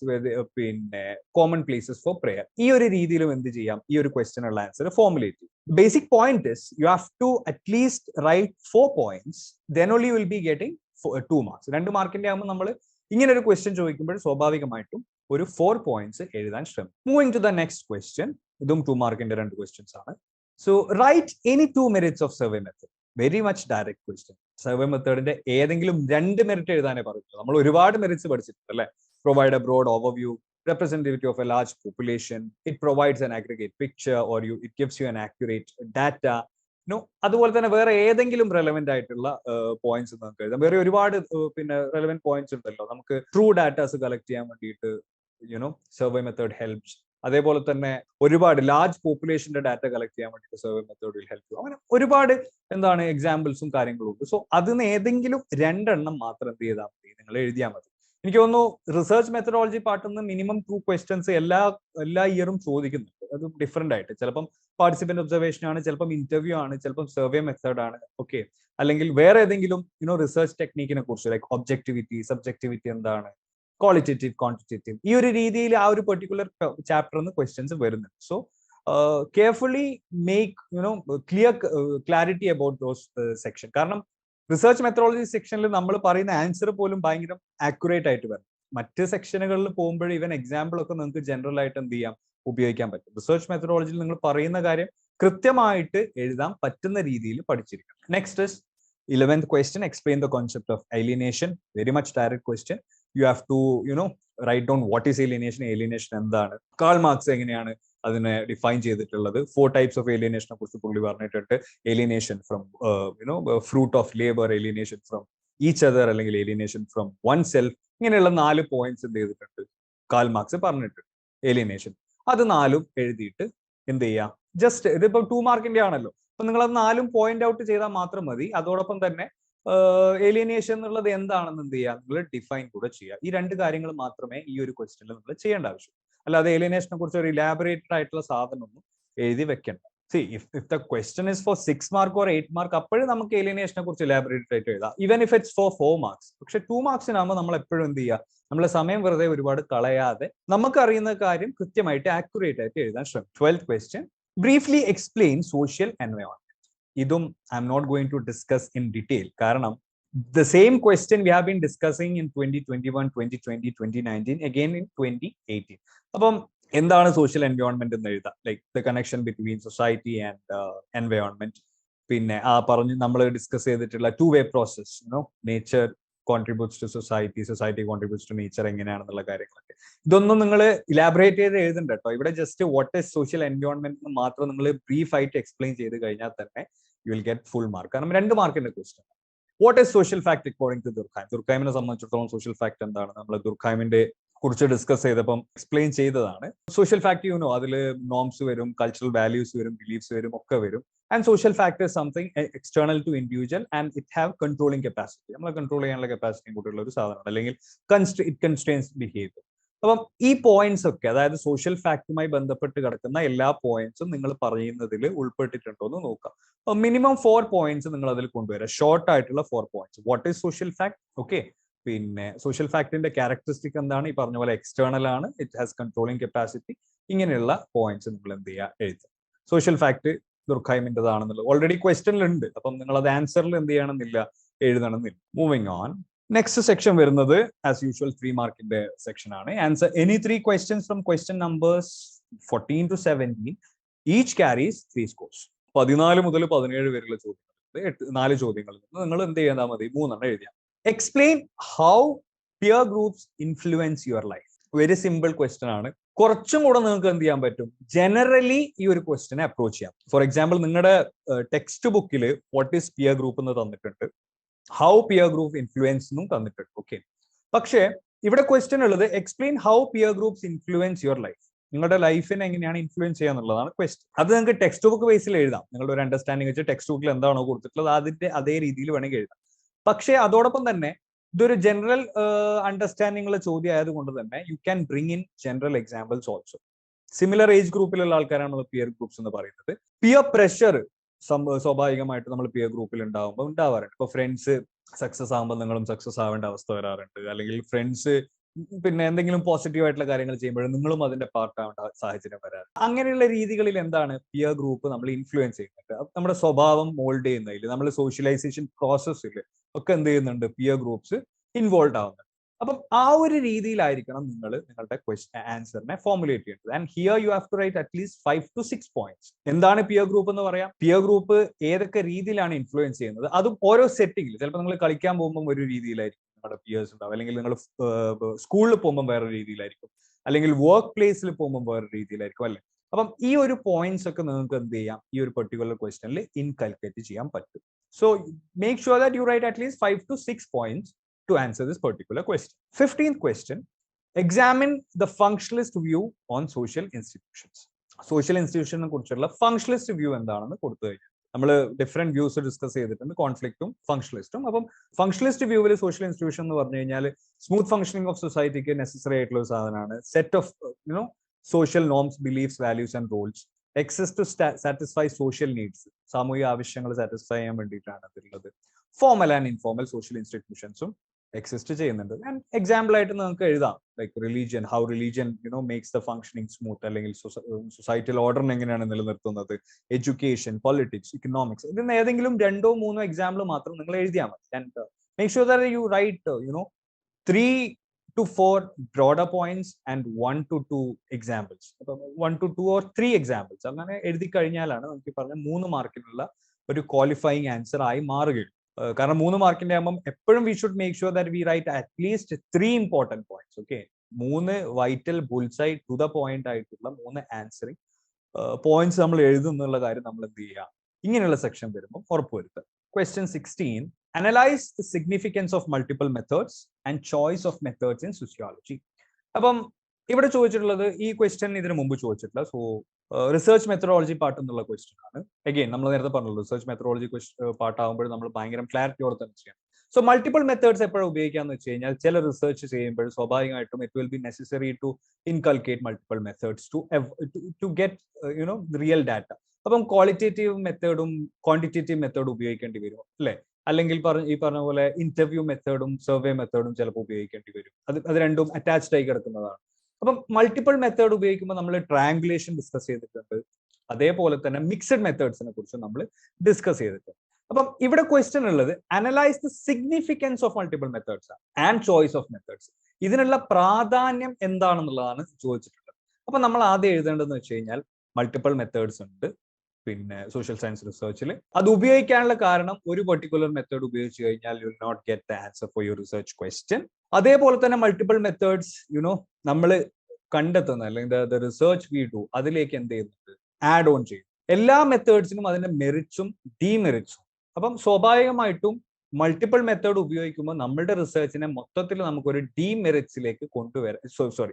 പിന്നെ കോമൺ പ്ലേസസ് ഫോർ പ്രെയർ. ഈ ഒരു രീതിയിലും എന്ത് ചെയ്യാം, ഈ ഒരു ക്വസ്റ്റ്യനുള്ള ആൻസർ ഫോർമുലേറ്റ് ചെയ്യും. Basic point is you have to at least write 4 points, then only you will be getting 2 marks. 2 മാർക്കിന്റെ ആകുമ്പോൾ നമ്മൾ ഇങ്ങനെ ഒരു ക്വസ്റ്റ്യൻ ചോദിക്കുമ്പോൾ സ്വാഭാവികമായിട്ടും ഒരു 4 points എഴുതാൻ ശ്രമിക്കും. Moving to the next question. ഇതും 2 മാർക്കിന്റെ 2 ക്വസ്റ്റ്യൻസ് ആണ്. So write any 2 merits of survey method. Very much direct question. Survey മെത്തേഡിന്റെ ഏതെങ്കിലും 2 മെറിറ്റ് എഴുതാനേ പറയുള്ളൂ. നമ്മൾ ഒരുപാട് മെറിറ്റ്സ് പഠിച്ചിട്ടുണ്ട് അല്ലെ. Provide a broad overview, representativity of a large population, it provides an aggregate picture, or it gives you an accurate data. അതുപോലെ തന്നെ വേറെ ഏതെങ്കിലും റെലവെന്റ് ആയിട്ടുള്ള പോയിന്റ്സ് നമുക്ക് എഴുതാം. വേറെ ഒരുപാട് പിന്നെ റെലവെന്റ് പോയിന്റ്സ് ഉണ്ടല്ലോ. നമുക്ക് ട്രൂ ഡാറ്റാസ് കളക്ട് ചെയ്യാൻ വേണ്ടിയിട്ട് സർവേ മെത്തേഡ് ഹെൽപ്സ്. അതേപോലെ തന്നെ ഒരുപാട് ലാർജ് പോപ്പുലേഷന്റെ ഡാറ്റ കളക്ട് ചെയ്യാൻ വേണ്ടിയിട്ട് survey method will help you. അങ്ങനെ ഒരുപാട് എക്സാമ്പിൾസും കാര്യങ്ങളും ഉണ്ട്. സോ അതിന് ഏതെങ്കിലും 2 എണ്ണം മാത്രം എന്ത് ചെയ്താൽ മതി, നിങ്ങൾ എഴുതിയാൽ മതി. എനിക്ക് തോന്നുന്നു റിസർച്ച് മെത്തഡോളജി പാർട്ടിൽ നിന്ന് മിനിമം 2 questions എല്ലാ ഇയറും ചോദിക്കുന്നുണ്ട്. അത് ഡിഫറെന്റ് ആയിട്ട്, ചിലപ്പം പാർട്ടിസിപ്പന്റ് ഒബ്സർവേഷൻ ആണ്, ചിലപ്പം ഇന്റർവ്യൂ ആണ്, ചിലപ്പം സർവേ മെത്തേഡ് ആണ്, ഓക്കെ, അല്ലെങ്കിൽ വേറെ ഏതെങ്കിലും റിസർച്ച് ടെക്നീക്കിനെ കുറിച്ച്, ലൈക്ക് ഒബ്ജക്ടിവിറ്റി, സബ്ജക്ടിവിറ്റി എന്താണ്, ക്വാളിറ്റേറ്റീവ്, ക്വാണ്ടിറ്റേറ്റീവ്, ഈ ഒരു രീതിയിൽ ആ ഒരു പെർട്ടിക്കുലർ ചാപ്റ്ററിൽ നിന്ന് ക്വസ്റ്റ്യൻസ് വരുന്നുണ്ട്. So carefully make clarity about those section. കാരണം റിസർച്ച് മെത്തഡോളജി സെക്ഷനിൽ നമ്മൾ പറയുന്ന ആൻസർ പോലും ഭയങ്കര ആക്യുറേറ്റ് ആയിട്ട് വരും. മറ്റ് സെക്ഷനുകളിൽ പോകുമ്പോൾ ഇവൻ എക്സാമ്പിൾ ഒക്കെ നിങ്ങൾക്ക് ജനറൽ ആയിട്ട് എന്ത് ചെയ്യാം, ഉപയോഗിക്കാൻ പറ്റും. റിസർച്ച് മെത്തഡോളജിയിൽ നിങ്ങൾ പറയുന്ന കാര്യം കൃത്യമായിട്ട് എഴുതാൻ പറ്റുന്ന രീതിയിൽ പഠിച്ചിരിക്കണം. Next is 11th question. Explain the concept of alienation. Very much direct question. You have to write down what is alienation. Alienation എന്താണ്, കാൾ മാർക്സ് എങ്ങനെയാണ് അതിനെ ഡിഫൈൻ ചെയ്തിട്ടുള്ളത്, 4 types of alienation കുറിച്ച് പുള്ളി പറഞ്ഞിട്ടുണ്ട്. alienation from fruit of labor, alienation from each other, അല്ലെങ്കിൽ alienation from oneself. ഇങ്ങനെയുള്ള 4 points എന്ത് ചെയ്തിട്ടുണ്ട്, കാൾ മാർക്സ് പറഞ്ഞിട്ടുണ്ട്. alienation അത് 4ഉം എഴുതിയിട്ട് എന്ത് ചെയ്യാം, ജസ്റ്റ് ഇതിപ്പോ 2 മാർക്കിന്റെ ആണല്ലോ, അപ്പൊ നിങ്ങൾ അത് 4ഉം പോയിന്റ് ഔട്ട് ചെയ്താൽ മാത്രം മതി. അതോടൊപ്പം തന്നെ ഏലിയനേഷൻ എന്നുള്ളത് എന്താണെന്ന് എന്ത് ചെയ്യുക, നിങ്ങൾ ഡിഫൈൻ കൂടെ ചെയ്യുക. ഈ 2 കാര്യങ്ങൾ മാത്രമേ ഈ ഒരു ക്വസ്റ്റ്യനിൽ നിങ്ങൾ ചെയ്യേണ്ട ആവശ്യം. അല്ലാതെ ഏലിയനേഷനെ കുറിച്ച് ഒരു ഇലാബറേറ്റഡ് ആയിട്ടുള്ള സാധനമൊന്നും എഴുതി വെക്കണ്ട. See if the question is for 6 mark or 8 mark, അപ്പോഴും നമുക്ക് ഏലിയനേഷനെ കുറിച്ച് ഇലാബറേറ്റഡ് ആയിട്ട് എഴുതാം, even if it's for 4 marks. പക്ഷെ 2 marksനാകുമ്പോൾ നമ്മൾ എപ്പോഴും എന്ത് ചെയ്യുക, നമ്മളെ സമയം വെറുതെ ഒരുപാട് കളയാതെ നമുക്ക് അറിയുന്ന കാര്യം കൃത്യമായിട്ട് ആക്യുറേറ്റ് ആയിട്ട് എഴുതാൻ ശ്രമിക്കും. 12th question. Briefly explain social environment. Idum I'm not going to discuss in detail. Karanam the same question we have been discussing in 2021, 2020, 2019, again in 2018. Appam endana social environment ennu ezhudha, like the connection between society and environment. Pinne paranju nammal discuss ചെയ്തിട്ടുള്ള two-way process, nature contributes to society, society contributes to nature, എങ്ങനെയാണെന്നുള്ള കാര്യങ്ങളൊക്കെ. ഇതൊന്നും നിങ്ങൾ elaborate ചെയ്ത് എഴുതണ്ട കേട്ടോ. ഇവിടെ just what is social environment എന്ന് മാത്രം നിങ്ങൾ ബ്രീഫ് ആയിട്ട് എക്സ്പ്ലെയിൻ ചെയ്ത് കഴിഞ്ഞാൽ തന്നെ you will get full mark. കാരണം 2 മാർക്കിന്റെ question. What is social fact according to Durkheim. ദുർഖായിമിനെ സംബന്ധിച്ചിടത്തോളം സോഷ്യൽ ഫാക്ട് എന്താണ്, നമ്മൾ ദുർഖായിമിന്റെ കുറിച്ച് ഡിസ്കസ് ചെയ്തപ്പം എക്സ്പ്ലെയിൻ ചെയ്തതാണ്. സോഷ്യൽ ഫാക്ട് അതിൽ നോംസ് വരും, കൾച്ചറൽ വാല്യൂസ് വരും, ബിലീഫ്സ് വരും, ഒക്കെ വരും. And social factor is something external to individual and it have controlling capacity. നമ്മൾ കൺട്രോൾ ചെയ്യാനുള്ള കപ്പാസിറ്റി കൂട്ടുള്ള ഒരു സാധനമാണ്, അല്ലെങ്കിൽ it constrains behavior. അപ്പം ഈ പോയിന്റ്സ് ഒക്കെ, അതായത് സോഷ്യൽ ഫാക്ടുമായി ബന്ധപ്പെട്ട് കിടക്കുന്ന എല്ലാ പോയിന്റ്സും നിങ്ങൾ പറയുന്നതിൽ ഉൾപ്പെട്ടിട്ടുണ്ടോ എന്ന് നോക്കാം. മിനിമം 4 points നിങ്ങൾ അതിൽ കൊണ്ടുവരാം, ഷോർട്ട് ആയിട്ടുള്ള 4 points. What is social fact, okay, പിന്നെ സോഷ്യൽ ഫാക്ടിന്റെ ക്യാരക്ടറിസ്റ്റിക് എന്താണ്, ഈ പറഞ്ഞ പോലെ എക്സ്റ്റേണൽ ആണ്, ഇറ്റ് ഹാസ് കൺട്രോളിംഗ് കപ്പാസിറ്റി, ഇങ്ങനെയുള്ള പോയിന്റ്സ് നിങ്ങൾ എന്ത് ചെയ്യുക, എഴുതുക. സോഷ്യൽ ഫാക്ട് ദുർഖായിമിൻ്റെതാണെന്നുള്ളത് ഓൾറെഡി ക്വസ്റ്റ്യനിലുണ്ട്, അപ്പം നിങ്ങൾ അത് ആൻസറിൽ എന്ത് ചെയ്യണമെന്നില്ല, എഴുതണമെന്നില്ല. Moving on. നെക്സ്റ്റ് സെക്ഷൻ വരുന്നത് ആസ് യൂഷ്വൽ 3 മാർക്കിന്റെ സെക്ഷൻ ആണ്. Answer any 3 questions from question numbers 14 to 17. Each carries 3 scores. 14 മുതൽ 17 വരെയുള്ള ചോദ്യങ്ങൾ, 4 ചോദ്യങ്ങളിൽ നിന്ന് നിങ്ങൾ എന്ത് ചെയ്താൽ മതി, 3 എണ്ണം എഴുതിയാൽ. Explain how peer groups influence your life. Very simple question ആണ്. കുറച്ചും കൂടെ നിങ്ങൾക്ക് എന്ത് ചെയ്യാൻ പറ്റും, ജനറലി ഈ ഒരു ക്വസ്റ്റിനെ അപ്രോച്ച് ചെയ്യാം. ഫോർ എക്സാമ്പിൾ, നിങ്ങളുടെ ടെക്സ്റ്റ് ബുക്കിൽ വാട്ട് ഈസ് പിയർ ഗ്രൂപ്പ് എന്ന് തന്നിട്ടുണ്ട്, ഹൗ പിയർ ഗ്രൂപ്പ് ഇൻഫ്ലുവൻസ് എന്നും തന്നിട്ടുണ്ട്, ഓക്കെ. പക്ഷേ ഇവിടെ ക്വസ്റ്റ്യൻ ഉള്ളത് explain how peer groups influence your life. നിങ്ങളുടെ ലൈഫിനെ എങ്ങനെയാണ് ഇൻഫ്ലുവൻസ് ചെയ്യുക എന്നുള്ളതാണ് ക്വസ്റ്റ്യൻ. അത് നിങ്ങൾക്ക് ടെക്സ്റ്റ് ബുക്ക് ബേസിൽ എഴുതാം. നിങ്ങളുടെ ഒരു അണ്ടർസ്റ്റാൻഡിംഗ് വെച്ച് ടെക്സ്റ്റ് ബുക്കിൽ എന്താണോ കൊടുത്തിട്ടുള്ളത് അതിന്റെ അതേ രീതിയിൽ വേണമെങ്കിൽ എഴുതാം. പക്ഷേ അതോടൊപ്പം തന്നെ ഇതൊരു ജനറൽ അണ്ടർസ്റ്റാൻഡിംഗ് ഉള്ള ചോദ്യം ആയതുകൊണ്ട് തന്നെ you can bring in general examples also. Similar age ഗ്രൂപ്പിലുള്ള ആൾക്കാരാണ് നമ്മൾ പിയർ ഗ്രൂപ്പ്സ് എന്ന് പറയുന്നത്. പിയർ പ്രഷർ സ്വാഭാവികമായിട്ട് നമ്മൾ പിയർ ഗ്രൂപ്പിൽ ഉണ്ടാവുമ്പോൾ ഉണ്ടാവാറുണ്ട്. ഇപ്പൊ ഫ്രണ്ട്സ് സക്സസ് ആകുമ്പോൾ നിങ്ങളും സക്സസ് ആവേണ്ട അവസ്ഥ വരാറുണ്ട്. അല്ലെങ്കിൽ ഫ്രണ്ട്സ് പിന്നെ എന്തെങ്കിലും പോസിറ്റീവ് ആയിട്ടുള്ള കാര്യങ്ങൾ ചെയ്യുമ്പോഴും നിങ്ങളും അതിന്റെ പാർട്ട് ആവേണ്ട സാഹചര്യം വരാറ്. അങ്ങനെയുള്ള രീതികളിൽ എന്താണ് പിയർ ഗ്രൂപ്പ് നമ്മൾ ഇൻഫ്ലുവൻസ് ചെയ്യുന്നുണ്ട്. നമ്മുടെ സ്വഭാവം മോൾഡ് ചെയ്യുന്നതിൽ, നമ്മൾ സോഷ്യലൈസേഷൻ പ്രോസസ്സിൽ ഒക്കെ എന്ത് ചെയ്യുന്നുണ്ട്, പിയർ ഗ്രൂപ്പ്സ് ഇൻവോൾവ് ആവുന്നുണ്ട്. അപ്പം ആ ഒരു രീതിയിലായിരിക്കണം നിങ്ങൾ നിങ്ങളുടെ ആൻസറിനെ ഫോർമുലേറ്റ് ചെയ്യേണ്ടത്. And here you have to write at least 5 to 6 പോയിന്റ്സ്. എന്താണ് പിയർ ഗ്രൂപ്പ് എന്ന് പറയാം, പിയർ ഗ്രൂപ്പ് ഏതൊക്കെ രീതിയിലാണ് ഇൻഫ്ലുവൻസ് ചെയ്യുന്നത്, അതും ഓരോ സെറ്റിംഗിൽ. ചിലപ്പോൾ നിങ്ങൾ കളിക്കാൻ പോകുമ്പോൾ ഒരു രീതിയിലായിരിക്കും നിങ്ങളുടെ പിയേഴ്സ് ഉണ്ടാവും, അല്ലെങ്കിൽ നിങ്ങൾ സ്കൂളിൽ പോകുമ്പോൾ വേറെ രീതിയിലായിരിക്കും, അല്ലെങ്കിൽ വർക്ക് പ്ലേസിൽ പോകുമ്പോൾ വേറെ രീതിയിലായിരിക്കും, അല്ലെ? അപ്പം ഈ ഒരു പോയിന്റ്സ് ഒക്കെ നിങ്ങൾക്ക് എന്ത് ചെയ്യാം, ഈ ഒരു പെർട്ടിക്കുലർ ക്വസ്റ്റനിൽ ഇൻകൽക്കേറ്റ് ചെയ്യാൻ പറ്റും. So make sure that you write at least 5 to 6 പോയിന്റ്സ് to answer this particular question. 15th question, examine the functionalist view on social institutions. Social ഇൻസ്റ്റിറ്റ്യൂഷനെ കുറിച്ചുള്ള ഫങ്ഷണലിസ്റ്റ് വ്യൂ എന്താണെന്ന് കൊടുത്തു കഴിഞ്ഞാൽ നമ്മൾ ഡിഫറെന്റ് വ്യൂസ് ഡിസ്കസ് ചെയ്തിട്ടുണ്ട്, കോൺഫ്ലിക്റ്റും ഫങ്ഷണലിസ്റ്റും. അപ്പം ഫങ്ഷണലിസ്റ്റ് വ്യൂവിൽ സോഷ്യൽ ഇൻസ്റ്റിറ്റ്യൂഷൻ എന്ന് പറഞ്ഞു കഴിഞ്ഞാൽ സ്മൂത്ത് ഫംഗ്ഷനിങ് ഓഫ് സൊസൈറ്റിക്ക് നെസസറി ആയിട്ടുള്ള ഒരു സാധനമാണ്. Set of social norms, beliefs, values and rules. Exist to satisfy social needs, സാമൂഹിക ആവശ്യങ്ങൾ സാറ്റിസ്ഫൈ ചെയ്യാൻ വേണ്ടിയിട്ടാണ് അതിലുള്ളത്. ഫോർമൽ ആൻഡ് ഇൻഫോർമൽ സോഷ്യൽ ഇൻസ്റ്റിറ്റ്യൂഷൻസും എക്സിസ്റ്റ് ചെയ്യുന്നുണ്ട്. ആൻഡ് എക്സാമ്പിൾ ആയിട്ട് നിങ്ങൾക്ക് എഴുതാം, like religion, how religion makes the functioning smooth, അല്ലെങ്കിൽ സൊസൈറ്റിയിൽ ഓർഡറിനെ എങ്ങനെയാണ് നിലനിർത്തുന്നത്, എഡ്യൂക്കേഷൻ, പൊളിറ്റിക്സ്, ഇക്കണോമിക്സ്. ഇതിന് ഏതെങ്കിലും 2 or 3 എക്സാമ്പിൾ മാത്രം നിങ്ങൾ എഴുതിയാൽ മതി. And make sure that you write 3 to 4 broader points and 1 to 2 examples. 1 to 2 or 3 examples അങ്ങനെ എഴുതി കഴിഞ്ഞാലാണ് നമുക്ക് പറഞ്ഞ 3 മാർക്കിനുള്ള ഒരു ക്വാളിഫയിങ് ആൻസർ ആയി മാറുകയുള്ളൂ. കാരണം 3 മാർക്കിന്റെ ആകുമ്പോൾ എപ്പോഴും we should make sure that we write at least 3 important points. Okay, 3 vital bullseye to the point ആയിട്ടുള്ള 3 ആൻസറിങ് പോയിന്റ്സ് നമ്മൾ എഴുതുന്നുള്ള കാര്യം നമ്മൾ എന്ത് ചെയ്യുക, ഇങ്ങനെയുള്ള സെക്ഷൻ വരുമ്പോൾ ഉറപ്പുവരുത്തുക. Question 16, analyze the significance of multiple methods and choice of methods in sociology. അപ്പം ഇവിടെ ചോദിച്ചിട്ടുള്ളത് ഈ ക്വസ്റ്റ്യൻ ഇതിനു മുമ്പ് ചോദിച്ചിട്ടില്ല. സോ റിസർച്ച് മെത്തഡോളജി പാർട്ട് എന്നുള്ള ക്വസ്റ്റ്യൻ ആണ്. അഗെയിൻ നമ്മൾ നേരത്തെ പറഞ്ഞല്ലോ, റിസർച്ച് മെത്തഡോളജി പാർട്ട് ആകുമ്പോൾ നമ്മൾ ഭയങ്കര ക്ലാരിറ്റിയോടെ തന്നെ ചെയ്യണം. സോ മൾട്ടിപ്പിൾ മെത്തേഡ്സ് എപ്പോഴും ഉപയോഗിക്കാന്ന് വെച്ച് കഴിഞ്ഞാൽ ചില റിസർച്ച് ചെയ്യുമ്പോൾ സ്വാഭാവികമായിട്ടും it will be necessary to inculcate multiple methods to get real data. അപ്പം ക്വാളിറ്റേറ്റീവ് മെത്തേഡും ക്വാണ്ടിറ്റേറ്റീവ് മെത്തേഡും ഉപയോഗിക്കേണ്ടി വരും, അല്ലെ? അല്ലെങ്കിൽ ഈ പറഞ്ഞ പോലെ ഇന്റർവ്യൂ മെത്തേഡും സർവേ മെത്തേഡും ചിലപ്പോൾ ഉപയോഗിക്കേണ്ടി വരും. അത് രണ്ടും അറ്റാച്ച്ഡ് ആയി കിടക്കുന്നതാണ്. അപ്പം മൾട്ടിപ്പിൾ മെത്തേഡ് ഉപയോഗിക്കുമ്പോൾ നമ്മൾ ട്രയാങ്കുലേഷൻ ഡിസ്കസ് ചെയ്തിട്ടുണ്ട്, അതേപോലെ തന്നെ മിക്സഡ് മെത്തേഡ്സിനെ കുറിച്ച് നമ്മൾ ഡിസ്കസ് ചെയ്തിട്ടുണ്ട്. അപ്പം ഇവിടെ ക്വസ്റ്റ്യൻ ഉള്ളത് analyse the significance of multiple methods and choice of methods. ഇതിനുള്ള പ്രാധാന്യം എന്താണെന്നുള്ളതാണ് ചോദിച്ചിട്ടുള്ളത്. അപ്പൊ നമ്മൾ ആദ്യം എഴുതേണ്ടതെന്ന് വെച്ച് കഴിഞ്ഞാൽ മൾട്ടിപ്പിൾ മെത്തേഡ്സ് ഉണ്ട് പിന്നെ സോഷ്യൽ സയൻസ് റിസർച്ചിൽ. അത് ഉപയോഗിക്കാനുള്ള കാരണം ഒരു പെർട്ടിക്കുലർ മെത്തേഡ് ഉപയോഗിച്ച് കഴിഞ്ഞാൽ you will not get the answer for your research question. അതേപോലെ തന്നെ മൾട്ടിപ്പിൾ മെത്തേഡ്സ് നമ്മൾ കണ്ടെത്തുന്ന അല്ലെങ്കിൽ ദ റിസർച്ച് വി ഡു അതിലേക്ക് എന്ത് ചെയ്യുന്നുണ്ട്, ആഡ് ഓൺ ചെയ്യും. എല്ലാ മെത്തേഡ്സിനും അതിന്റെ മെറിറ്റ്സും ഡീമെറിറ്റ്സും. അപ്പം സ്വാഭാവികമായിട്ടും മൾട്ടിപ്പിൾ മെത്തേഡ് ഉപയോഗിക്കുമ്പോൾ നമ്മളുടെ റിസർച്ചിനെ മൊത്തത്തിൽ നമുക്കൊരു ഡീമെറിറ്റ്സിലേക്ക് കൊണ്ടുവരാൻ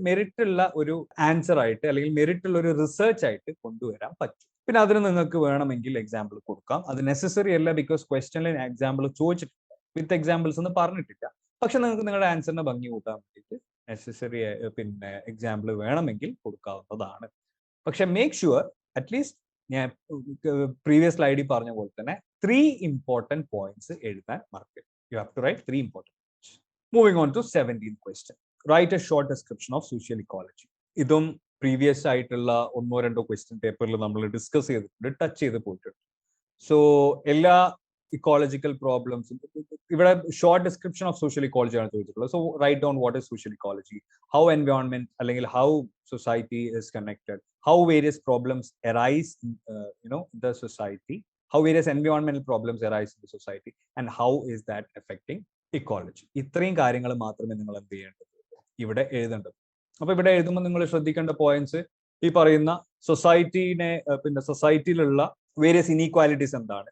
മെറിറ്റ് ഉള്ള ഒരു ആൻസർ ആയിട്ട് അല്ലെങ്കിൽ മെറിറ്റ് ഉള്ള ഒരു റിസർച്ച് ആയിട്ട് കൊണ്ടുവരാൻ പറ്റും. പിന്നെ അതിന് നിങ്ങൾക്ക് വേണമെങ്കിൽ എക്സാമ്പിൾ കൊടുക്കാം. അത് നെസസറി അല്ല, ബിക്കോസ് ക്വസ്റ്റ്യനിൽ എക്സാമ്പിൾ ചോദിച്ചിട്ടില്ല, വിത്ത് എക്സാമ്പിൾസ് എന്ന് പറഞ്ഞിട്ടില്ല. പക്ഷെ നിങ്ങൾക്ക് നിങ്ങളുടെ ആൻസറിനെ ഭംഗി കൂട്ടാൻ വേണ്ടിയിട്ട് നെസസറി പിന്നെ എക്സാമ്പിൾ വേണമെങ്കിൽ കൊടുക്കാവുന്നതാണ്. പക്ഷെ മേക്ക് ഷുവർ അറ്റ്ലീസ്റ്റ് ഞാൻ പ്രീവിയസ് സ്ലൈഡിൽ പറഞ്ഞ പോലെ തന്നെ 3 ഇമ്പോർട്ടന്റ് പോയിന്റ്സ് എഴുതാൻ മറക്കരുത്. You have to write 3 important points. Moving on to 17th question. Write a short description of social ecology. ഇതും പ്രീവിയസ് ആയിട്ടുള്ള 1-2 ക്വസ്റ്റ്യൻ പേപ്പറിൽ നമ്മൾ ഡിസ്കസ് ചെയ്തിട്ടുണ്ട്, ടച്ച് ചെയ്ത് പോയിട്ടുണ്ട്. സോ എല്ലാ ഇക്കോളജിക്കൽ പ്രോബ്ലംസും ഇവിടെ short description of social ecology ആണ് ചോദിച്ചിട്ടുള്ളത്. So write down what is social ecology, how environment അല്ലെങ്കിൽ how society is connected, how various problems arise in the society, how various environmental problems arise in the society, and how is that affecting ecology. ഇത്രയും കാര്യങ്ങൾ മാത്രമേ നിങ്ങൾ എന്ത് ചെയ്യേണ്ടത് ഇവിടെ എഴുതേണ്ടത്. അപ്പൊ ഇവിടെ എഴുതുമ്പോൾ നിങ്ങൾ ശ്രദ്ധിക്കേണ്ട പോയിന്റ്സ് ഈ പറയുന്ന സൊസൈറ്റിനെ പിന്നെ സൊസൈറ്റിയിലുള്ള വേരിയസ് ഇനീക്വാലിറ്റീസ് എന്താണ്,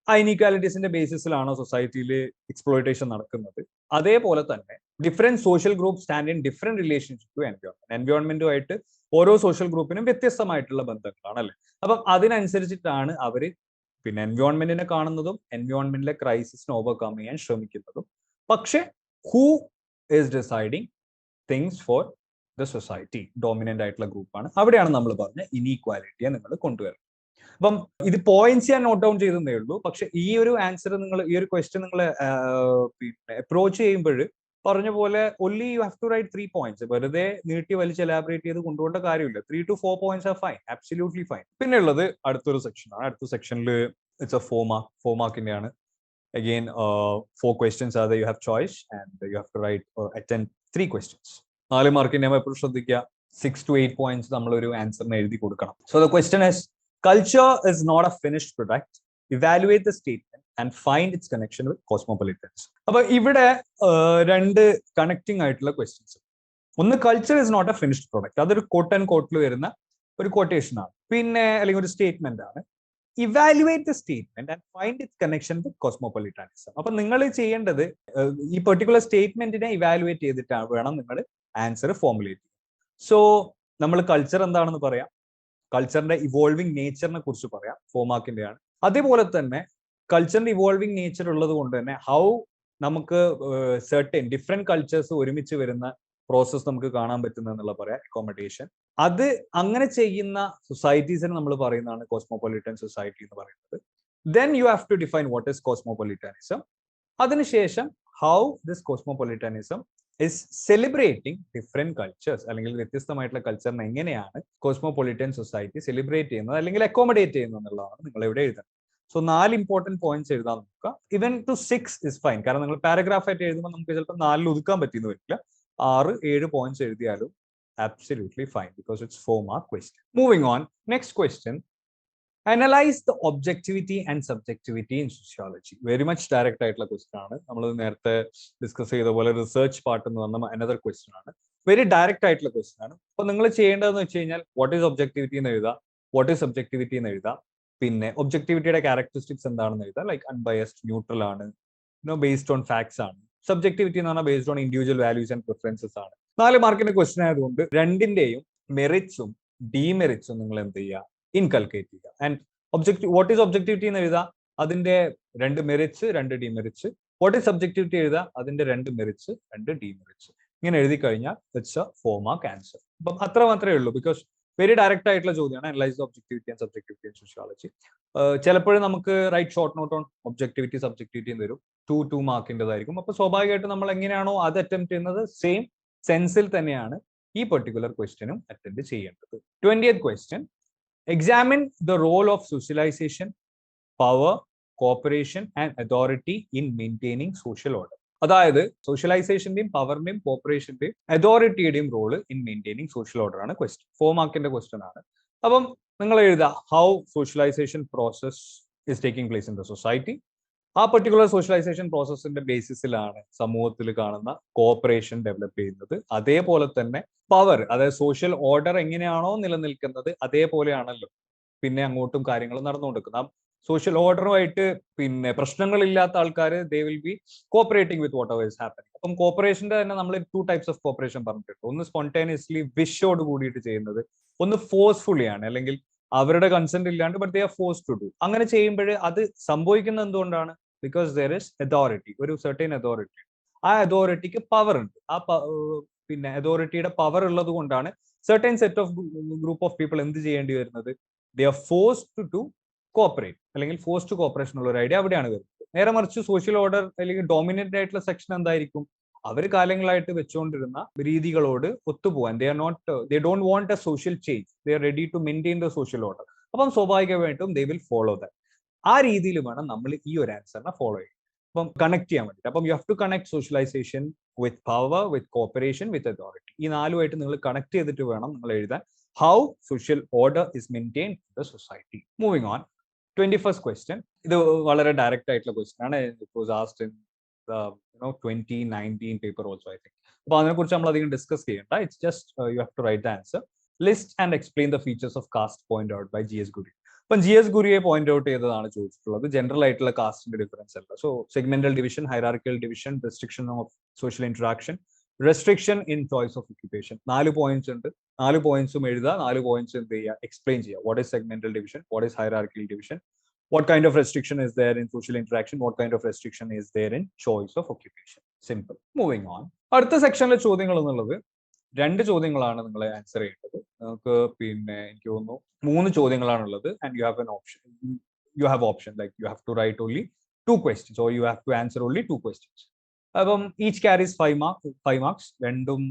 ആ ഇനീക്വാലിറ്റീസിന്റെ ബേസിസിലാണോ സൊസൈറ്റിയിൽ എക്സ്പ്ലോയിറ്റേഷൻ നടക്കുന്നത്, അതേപോലെ തന്നെ different social group stand in different relationship to environment. എൻവയോൺമെന്റുമായിട്ട് ഓരോ സോഷ്യൽ ഗ്രൂപ്പിനും വ്യത്യസ്തമായിട്ടുള്ള ബന്ധങ്ങളാണ്, അല്ലെ? അപ്പം അതിനനുസരിച്ചിട്ടാണ് അവര് പിന്നെ എൻവയോൺമെന്റിനെ കാണുന്നതും എൻവയോൺമെന്റിലെ ക്രൈസിസിനെ ഓവർകം ചെയ്യാൻ ശ്രമിക്കുന്നതും. പക്ഷെ who is deciding things for the society? Dominant ആയിട്ടുള്ള ഗ്രൂപ്പാണ്. അവിടെയാണ് നമ്മൾ പറഞ്ഞ ഇനീക്വാലിറ്റിയെ നിങ്ങൾ കൊണ്ടുവരുന്നത്. അപ്പം ഇത് പോയിന്റ്സ് ഞാൻ നോട്ട് ഡൗൺ ചെയ്തേ ഉള്ളൂ. പക്ഷെ ഈ ഒരു ആൻസർ നിങ്ങൾ, ഈ ഒരു ക്വസ്റ്റ്യൻ നിങ്ങൾ പിന്നെ അപ്രോച്ച് ചെയ്യുമ്പോൾ പറഞ്ഞ പോലെ only you have to write 3 points. വെറുതെ നീട്ടി വലിച്ച് എലാബറേറ്റ് ചെയ്ത് കൊണ്ടുപോകേണ്ട കാര്യമില്ല. 3 to 4 points are fine, absolutely fine. പിന്നെ ഉള്ളത് അടുത്തൊരു സെക്ഷനാണ്. അടുത്ത സെക്ഷനിൽ it's A 4 മാർക്കിന്റെയാണ്. Again, 4 questions are there. You have choice and you have to write or attend 3 questions. 4 മാർക്കിന്റെ എപ്പോഴും ശ്രദ്ധിക്കുക, 6 to 8 points നമ്മൾ ഒരു ആൻസറിന് എഴുതി കൊടുക്കണം. So the question is, culture is not a finished product. Evaluate the statement and find its connection with cosmopolitans. അപ്പൊ ഇവിടെ രണ്ട് കണക്ടിങ് ആയിട്ടുള്ള ക്വസ്റ്റ്യൻസ്. ഒന്ന്, culture is not a finished product. അതൊരു കോട്ട് ആൻഡ് കോട്ടിൽ വരുന്ന ഒരു കൊട്ടേഷൻ ആണ്, പിന്നെ അല്ലെങ്കിൽ ഒരു സ്റ്റേറ്റ്മെന്റ് ആണ്. Evaluate the statement and find its connection with cosmopolitanism. അപ്പൊ നിങ്ങൾ ചെയ്യേണ്ടത് ഈ പെർട്ടിക്കുലർ സ്റ്റേറ്റ്മെന്റിനെ ഇവാലുവേറ്റ് ചെയ്തിട്ടാണ് വേണം നിങ്ങൾ ആൻസർ ഫോർമുലേറ്റ് ചെയ്യാൻ. സോ നമ്മൾ കൾച്ചർ എന്താണെന്ന് പറയാം, കൾച്ചറിന്റെ ഇവോൾവിംഗ് നേച്ചറിനെ കുറിച്ച് പറയാം, 4 മാർക്കിന്റെയാണ്. അതേപോലെ തന്നെ കൾച്ചറിന്റെ ഇവോൾവിംഗ് നേച്ചർ ഉള്ളത് കൊണ്ട് തന്നെ ഹൗ നമുക്ക് സെർട്ടൻ ഡിഫറെന്റ് കൾച്ചേഴ്സ് ഒരുമിച്ച് വരുന്ന പ്രോസസ് നമുക്ക് കാണാൻ പറ്റുന്ന എന്നുള്ള പറയാം, അക്കോമഡേഷൻ. അത് അങ്ങനെ ചെയ്യുന്ന സൊസൈറ്റീസിനെ നമ്മൾ പറയുന്നതാണ് കോസ്മോപൊളിറ്റൻ സൊസൈറ്റി എന്ന് പറയുന്നത്. Then you have to define what is cosmopolitanism. അതിനുശേഷം how this cosmopolitanism is celebrating different cultures, അല്ലെങ്കിൽ വ്യത്യസ്തമായിട്ടുള്ള കൾച്ചറിനെ എങ്ങനെയാണ് കോസ്മോപൊളിറ്റൻ സൊസൈറ്റി സെലിബ്രേറ്റ് ചെയ്യുന്നത് അല്ലെങ്കിൽ അക്കോമഡേറ്റ് ചെയ്യുന്നത് എന്നുള്ളതാണ് നിങ്ങൾ ഇവിടെ എഴുതുന്നത്. സോ 4 ഇമ്പോർട്ടന്റ് പോയിന്റ്സ് എഴുതാൻ നോക്കുക. ഇവൻ ടു 6 ഇസ് ഫൈൻ. കാരണം നിങ്ങൾ പാരഗ്രാഫ് ആയിട്ട് എഴുതുമ്പോൾ നമുക്ക് ചിലപ്പോൾ 4 ഒതുക്കാൻ പറ്റിയെന്ന് വരില്ല. 6-7 points എഴുതിയാലും absolutely fine because it's 4 mark question. Moving on, next question. Analyze the objectivity and subjectivity in sociology. Very much direct ആയിട്ടുള്ള ക്വസ്റ്റ്യൻ ആണ്. നമ്മൾ നേരത്തെ ഡിസ്കസ് ചെയ്ത പോലെ റിസർച്ച് പാർട്ട് എന്ന് പറഞ്ഞ അനദർ ക്വസ്റ്റ്യൻ ആണ്. വെരി ഡയറക്റ്റ് ആയിട്ടുള്ള ക്വസ്റ്റ്യൻ ആണ്. അപ്പൊ നിങ്ങൾ ചെയ്യേണ്ടതെന്ന് വെച്ച് കഴിഞ്ഞാൽ വാട്ട് ഈസ് ഒബ്ജക്ടിവിറ്റി എന്ന് എഴുതാം, വാട്ട് ഈസ് സബ്ജക്ടിവിറ്റി എന്ന് എഴുതാം, പിന്നെ ഒബ്ജക്ടിവിറ്റിയുടെ ക്യാരക്ടറിസ്റ്റിക്സ് എന്താണെന്ന് എഴുതാം, ലൈക്ക് അൺബയസ്ഡ്, ന്യൂട്രൽ ആണ്, ബേസ്ഡ് ഓൺ ഫാക്ട്സ് ആണ്. സബ്ജക്ടിവിറ്റി എന്ന് പറഞ്ഞാൽ based on individual values and preferences ആണ്. 4 മാർക്കിന്റെ ക്വസ്റ്റ്യൻ ആയതുകൊണ്ട് രണ്ടിന്റെയും മെറിറ്റ്സും ഡീമെറിറ്റ്സും നിങ്ങൾ എന്ത് ചെയ്യുക, ഇൻകൽക്കേറ്റ് ചെയ്യുക. ആൻഡ് വാട്ട് ഈസ് ഒബ്ജക്ടിവിറ്റി എന്ന് എഴുതാം, അതിന്റെ 2 merits 2 demerits. What is subjectivity എഴുതാം, അതിന്റെ 2 മെറിറ്റ്സ് 2 ഡീമെറിറ്റ്സ്. ഇങ്ങനെ എഴുതി കഴിഞ്ഞാൽ ഇറ്റ്സ് എ 4 മാർക്ക് ആൻസർ. അപ്പം അത്ര മാത്രമേ ഉള്ളൂ. ബിക്കോസ് വെരി ഡയറക്റ്റ് ആയിട്ടുള്ള ചോദ്യമാണ്, analyse the objectivity and subjectivity in sociology. ചിലപ്പോഴും നമുക്ക് write short note on objectivity subjectivity എന്ന് വരും, 2 മാർക്കിൻ്റെതായിരിക്കും. അപ്പൊ സ്വാഭാവികമായിട്ട് നമ്മൾ എങ്ങനെയാണോ അത് അറ്റംപ്റ്റ് ചെയ്യുന്നത്, സെയിം സെൻസിൽ തന്നെയാണ് ഈ പെർട്ടിക്കുലർ ക്വസ്റ്റ്യനും അറ്റൻഡ് ചെയ്യേണ്ടത്. 20th question. Examine the role of socialization, power, cooperation and authority in maintaining social order. അതായത് സോഷ്യലൈസേഷന്റെയും പവറിന്റെയും കോപ്പറേഷന്റെയും അതോറിറ്റിയുടെയും role in maintaining social order ആണ് ക്വസ്റ്റ്യൻ. 4 മാർക്കിന്റെ ക്വസ്റ്റ്യൻ ആണ്. അപ്പം നിങ്ങൾ എഴുതുക, how socialisation process is taking place in the society. ആ പെർട്ടിക്കുലർ സോഷ്യലൈസേഷൻ പ്രോസസ്സിന്റെ ബേസിസിലാണ് സമൂഹത്തിൽ കാണുന്ന കോപ്പറേഷൻ ഡെവലപ്പ് ചെയ്യുന്നത്. അതേപോലെ തന്നെ പവർ, അതായത് സോഷ്യൽ ഓർഡർ എങ്ങനെയാണോ നിലനിൽക്കുന്നത് അതേപോലെയാണല്ലോ പിന്നെ അങ്ങോട്ടും കാര്യങ്ങൾ നടന്നുകൊണ്ടിരിക്കുന്നത്. സോഷ്യൽ ഓർഡറുമായിട്ട് പിന്നെ പ്രശ്നങ്ങളില്ലാത്ത ആൾക്കാർ they will be cooperating with what ever is happening. അപ്പം കോപ്പറേഷന്റെ തന്നെ നമ്മൾ 2 types ഓഫ് കോപ്പറേഷൻ പറഞ്ഞിട്ടുണ്ട്. ഒന്ന് സ്പോണ്ടേനിയസ്ലി വിഷോട് കൂടിയിട്ട് ചെയ്യുന്നത്, ഒന്ന് ഫോഴ്സ്ഫുള്ളി ആണ്, അല്ലെങ്കിൽ അവരുടെ കൺസെന്റ് ഇല്ലാണ്ട് but they are forced to do. അങ്ങനെ ചെയ്യുമ്പോൾ അത് സംഭവിക്കുന്നത് എന്തുകൊണ്ടാണ്? ബിക്കോസ് ദർ ഇസ് അതോറിറ്റി, ഒരു സെർട്ടൈൻ അതോറിറ്റി. ആ അതോറിറ്റിക്ക് പവർ ഉണ്ട്. പിന്നെ അതോറിറ്റിയുടെ പവർ ഉള്ളത് കൊണ്ടാണ് certain set of group of people എന്ത് ചെയ്യേണ്ടി വരുന്നത്, they are forced to cooperate, അല്ലെങ്കിൽ ഫോഴ്സ്ഡ് കോപ്പറേഷൻ ഉള്ള ഒരു ഐഡിയ അവിടെയാണ് വരുന്നത്. നേരെ മറിച്ച് സോഷ്യൽ ഓർഡർ അല്ലെങ്കിൽ ഡോമിനന്റ് ആയിട്ടുള്ള സെക്ഷൻ എന്തായിരിക്കും, അവർ കാലങ്ങളായിട്ട് വെച്ചുകൊണ്ടിരുന്ന രീതികളോട് ഒത്തുപോകാൻ, they don't want A social change, they are ready to maintain the social order. അപ്പം സ്വാഭാവികമായിട്ടും ദേ വിൽ ഫോളോ ദാറ്റ്. ആ രീതിയിൽ വേണം നമ്മൾ ഈ ഒരു ആൻസറിനെ ഫോളോ ചെയ്യാൻ, അപ്പം കണക്ട് ചെയ്യാൻ വേണ്ടിയിട്ട്. അപ്പം you have to connect socialisation with power, with cooperation, with authority. ഈ 4ഉമായിട്ട് നിങ്ങൾ കണക്ട് ചെയ്തിട്ട് വേണം നിങ്ങൾ എഴുതാൻ how social order is maintained in the society. Moving on, 21st question. ഇത് വളരെ ഡയറക്റ്റ് ആയിട്ടുള്ള ക്വസ്റ്റ്യൻ ആണ്. It was asked in 2019 paper also I think. അപ്പൊ അതിനെക്കുറിച്ച് നമ്മൾ അധികം ഡിസ്കസ് ചെയ്യണ്ട. It's just you have to write the answer. List and explain the features of caste point out by GS Ghurye. അപ്പം GS ഗുരിയെ point out ചെയ്തതാണ് ചോദിച്ചിട്ടുള്ളത്, general ആയിട്ടുള്ള കാസ്റ്റിന്റെ ഡിഫറൻസ് അല്ല. So segmental division, hierarchical division, restriction of social interaction, restriction in choice of occupation. 4 points ഉണ്ട്. 4 പോയിന്റ്സും എഴുതുക, 4 points എന്ത് ചെയ്യുക, എക്സ്പ്ലെയിൻ ചെയ്യുക. What is segmental division, what is hierarchical division, what kind of restriction is there in social interaction, what kind of restriction is there in choice of occupation. Simple. Moving on. അടുത്ത സെക്ഷനിലെ ചോദ്യങ്ങൾ എന്നുള്ളത് 2 ചോദ്യങ്ങളാണ് നിങ്ങൾ answer ചെയ്യേണ്ടത്. നമുക്ക് പിന്നെ എനിക്ക് തോന്നുന്നു 3 ചോദ്യങ്ങളാണുള്ളത്. And you have option like you have to write only 2 questions or you have to answer only 2 questions. അപ്പം ഈച്ച് ക്യാരീസ് 5 മാർക്സ്. രണ്ടും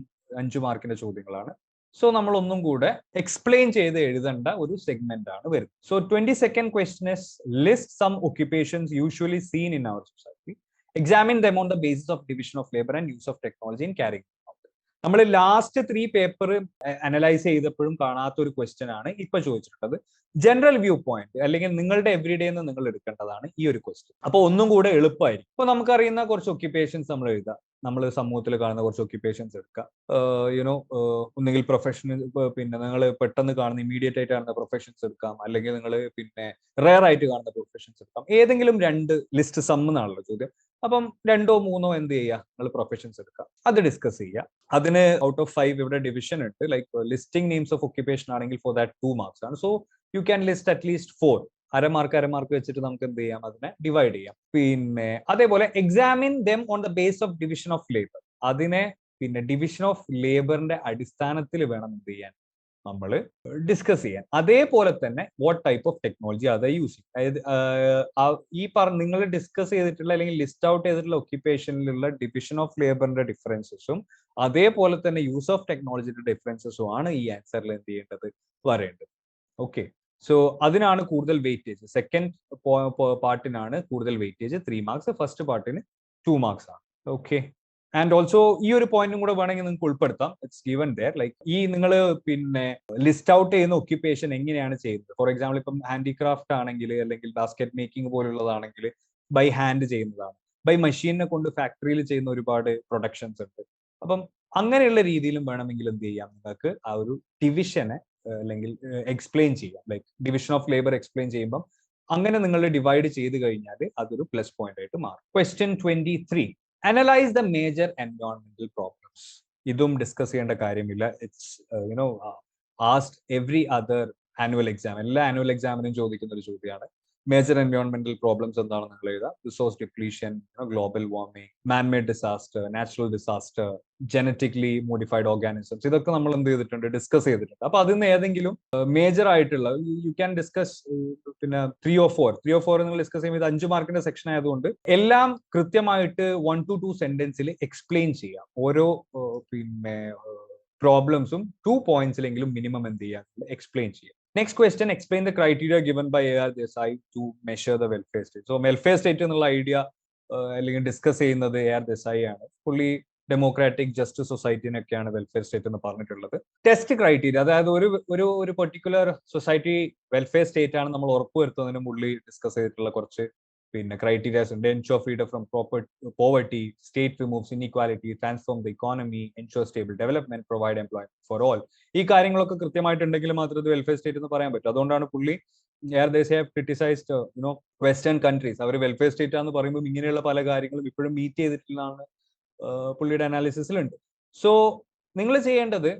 5 മാർക്കിന്റെ ചോദ്യങ്ങളാണ്. സോ നമ്മൾ ഒന്നും കൂടെ എക്സ്പ്ലെയിൻ ചെയ്ത് എഴുതേണ്ട ഒരു സെഗ്മെന്റ് ആണ് വരുന്നത്. So 22nd question is list some occupations usually seen in our society. Examine them on the basis of division of labor and use of technology in carrying out. നമ്മൾ last 3 paper analyse ചെയ്തപ്പോഴും കാണാത്ത ഒരു question ആണ് ഇപ്പൊ ചോദിച്ചിട്ടുള്ളത്. General view point അല്ലെങ്കിൽ നിങ്ങളുടെ everyday എന്ന് നിങ്ങൾ എടുക്കേണ്ടതാണ് ഈ ഒരു ക്വസ്റ്റ്യൻ. അപ്പൊ ഒന്നും കൂടെ എളുപ്പമായിരിക്കും. ഇപ്പൊ നമുക്കറിയുന്ന കുറച്ച് ഒക്യുപ്പേഷൻസ് നമ്മൾ എഴുതാം. നമ്മൾ സമൂഹത്തിൽ കാണുന്ന കുറച്ച് ഒക്യുപ്പേഷൻസ് എടുക്കുക. ഒന്നുകിൽ പ്രൊഫഷണൽ, പിന്നെ നിങ്ങൾ പെട്ടെന്ന് കാണുന്ന ഇമീഡിയറ്റ് ആയിട്ട് കാണുന്ന പ്രൊഫഷൻസ് എടുക്കാം, അല്ലെങ്കിൽ നിങ്ങൾ പിന്നെ റെയർ ആയിട്ട് കാണുന്ന പ്രൊഫഷൻസ് എടുക്കാം. ഏതെങ്കിലും 2 ലിസ്റ്റ് സം എന്നാണല്ലോ ചോദ്യം. അപ്പം 2 or 3 എന്ത് ചെയ്യുക, നിങ്ങൾ പ്രൊഫഷൻസ് എടുക്കുക, അത് ഡിസ്കസ് ചെയ്യുക. അതിന് ഔട്ട് ഓഫ് 5 ഇവിടെ ഡിവിഷൻ ഉണ്ട്. Like listing names of occupation ആണെങ്കിൽ ഫോർ ദാറ്റ് 2 മാർക്സ് ആണ്. So you can list at least 4. അരമാർക്ക് വെച്ചിട്ട് നമുക്ക് എന്ത് ചെയ്യാം, അതിനെ ഡിവൈഡ് ചെയ്യാം. പിന്നെ അതേപോലെ examine them on the base of division of labour. അതിനെ പിന്നെ ഡിവിഷൻ ഓഫ് ലേബറിന്റെ അടിസ്ഥാനത്തിൽ വേണം എന്ത് ചെയ്യാൻ, നമ്മൾ ഡിസ്കസ് ചെയ്യാൻ. അതേപോലെ തന്നെ വാട്ട് ടൈപ്പ് ഓഫ് ടെക്നോളജി അത് യൂസ് ചെയ്യും. അതായത് ഈ നിങ്ങൾ ഡിസ്കസ് ചെയ്തിട്ടുള്ള അല്ലെങ്കിൽ ലിസ്റ്റ് ഔട്ട് ചെയ്തിട്ടുള്ള ഒക്യുപ്പേഷനിലുള്ള ഡിവിഷൻ ഓഫ് ലേബറിന്റെ ഡിഫറൻസസും അതേപോലെ തന്നെ യൂസ് ഓഫ് ടെക്നോളജിയുടെ ഡിഫറൻസസും ആണ് ഈ ആൻസറിൽ എന്ത് ചെയ്യേണ്ടത്, വരേണ്ടത്. ഓക്കെ, സോ അതിനാണ് കൂടുതൽ വെയിറ്റേജ്. സെക്കൻഡ് പാർട്ടിനാണ് കൂടുതൽ വെയിറ്റേജ് 3 മാർക്സ്, ഫസ്റ്റ് പാർട്ടിന് 2 മാർക്സ് ആണ്. ഓക്കെ, ആൻഡ് ഓൾസോ ഈ ഒരു പോയിന്റും കൂടെ വേണമെങ്കിൽ നിങ്ങൾക്ക് ഉൾപ്പെടുത്താം. It's given there. ലൈക്ക് ഈ നിങ്ങൾ പിന്നെ ലിസ്റ്റ് ഔട്ട് ചെയ്യുന്ന ഒക്യുപ്പേഷൻ എങ്ങനെയാണ് ചെയ്യുന്നത്. ഫോർ എക്സാമ്പിൾ ഇപ്പം ഹാൻഡിക്രാഫ്റ്റ് ആണെങ്കിൽ അല്ലെങ്കിൽ ബാസ്കറ്റ് മേക്കിംഗ് പോലുള്ളതാണെങ്കിൽ ബൈ ഹാൻഡ് ചെയ്യുന്നതാണ്. ബൈ മെഷീനെ കൊണ്ട് ഫാക്ടറിയിൽ ചെയ്യുന്ന ഒരുപാട് പ്രൊഡക്ഷൻസ് ഉണ്ട്. അപ്പം അങ്ങനെയുള്ള രീതിയിലും വേണമെങ്കിൽ എന്ത് ചെയ്യാം, നിങ്ങൾക്ക് ആ ഒരു ഡിവിഷനെ അല്ലെങ്കിൽ എക്സ്പ്ലെയിൻ ചെയ്യാം. Like division of labour explain ചെയ്യുമ്പോൾ അങ്ങനെ നിങ്ങൾ ഡിവൈഡ് ചെയ്ത് കഴിഞ്ഞാൽ അതൊരു പ്ലസ് പോയിന്റ് ആയിട്ട് മാറും. ക്വസ്റ്റ്യൻ 23, അനലൈസ് ദ മേജർ എൻവയോൺമെന്റൽ പ്രോബ്ലംസ്. ഇതും ഡിസ്കസ് ചെയ്യേണ്ട കാര്യമില്ല. It's asked every other annual exam. എല്ലാ ആനുവൽ എക്സാമിനും ചോദിക്കുന്ന ഒരു ചോദ്യമാണ്. മേജർ എൻവയോൺമെന്റൽ പ്രോബ്ലംസ് എന്താണെന്ന് നിങ്ങൾ എഴുതാം. Resource depletion, global warming, manmade disaster, natural disaster, genetically modified organisms. ഇതൊക്കെ നമ്മൾ എന്ത് ചെയ്തിട്ടുണ്ട്, ഡിസ്കസ് ചെയ്തിട്ടുണ്ട്. അപ്പൊ അതിൽ നിന്ന് ഏതെങ്കിലും മേജർ ആയിട്ടുള്ള യു ക്യാൻ ഡിസ്കസ്. പിന്നെ 3 or 4 നിങ്ങൾ ഡിസ്കസ് ചെയ്യുമ്പോൾ ഇത് 5 മാർക്കിന്റെ സെക്ഷൻ ആയതുകൊണ്ട് എല്ലാം കൃത്യമായിട്ട് 1 to 2 സെന്റൻസിൽ എക്സ്പ്ലെയിൻ ചെയ്യാം. ഓരോ പിന്നെ പ്രോബ്ലംസും 2 പോയിന്റ്സിലെങ്കിലും മിനിമം എന്ത് ചെയ്യാം, എക്സ്പ്ലെയിൻ ചെയ്യാം. Next question, explain the criteria given by AR Desai to measure the welfare state. So welfare state എന്നുള്ള ഐഡിയ അല്ലെങ്കിൽ ഡിസ്കസ് ചെയ്യുന്നത് AR Desai ആണ്. പുള്ളി ഡെമോക്രാറ്റിക് ജസ്റ്റിസ് സൊസൈറ്റിനൊക്കെയാണ് വെൽഫെയർ സ്റ്റേറ്റ് എന്ന് പറഞ്ഞിട്ടുള്ളത്. ടെസ്റ്റ് ക്രൈറ്റീരിയ, അതായത് ഒരു പെർട്ടിക്കുലർ സൊസൈറ്റി വെൽഫെയർ സ്റ്റേറ്റ് ആണ് നമ്മൾ ഉറപ്പുവരുത്തുന്നതിനും പുള്ളി ഡിസ്കസ് ചെയ്തിട്ടുള്ള കുറച്ച് പിന്നെ ക്രൈറ്റീരിയാസ് ഉണ്ട്. Ensure freedom from poverty, state removes inequality, transform the economy, ensure stable development, provide employment for all. ഈ കാര്യങ്ങളൊക്കെ കൃത്യമായിട്ടുണ്ടെങ്കിൽ മാത്രമേ ഇത് വെൽഫെയർ സ്റ്റേറ്റ് എന്ന് പറയാൻ പറ്റൂ. അതുകൊണ്ടാണ് പുള്ളി ക്രിട്ടിസൈസ്ഡ് വെസ്റ്റേൺ കൺട്രീസ്. അവർ വെൽഫെയർ സ്റ്റേറ്റ് ആണെന്ന് പറയുമ്പോൾ ഇങ്ങനെയുള്ള പല കാര്യങ്ങളും ഇപ്പോഴും മീറ്റ് ചെയ്തിട്ടുള്ളതാണ് പുള്ളിയുടെ അനാലിസിസിലുണ്ട്. സോ നിങ്ങൾ ചെയ്യേണ്ടത്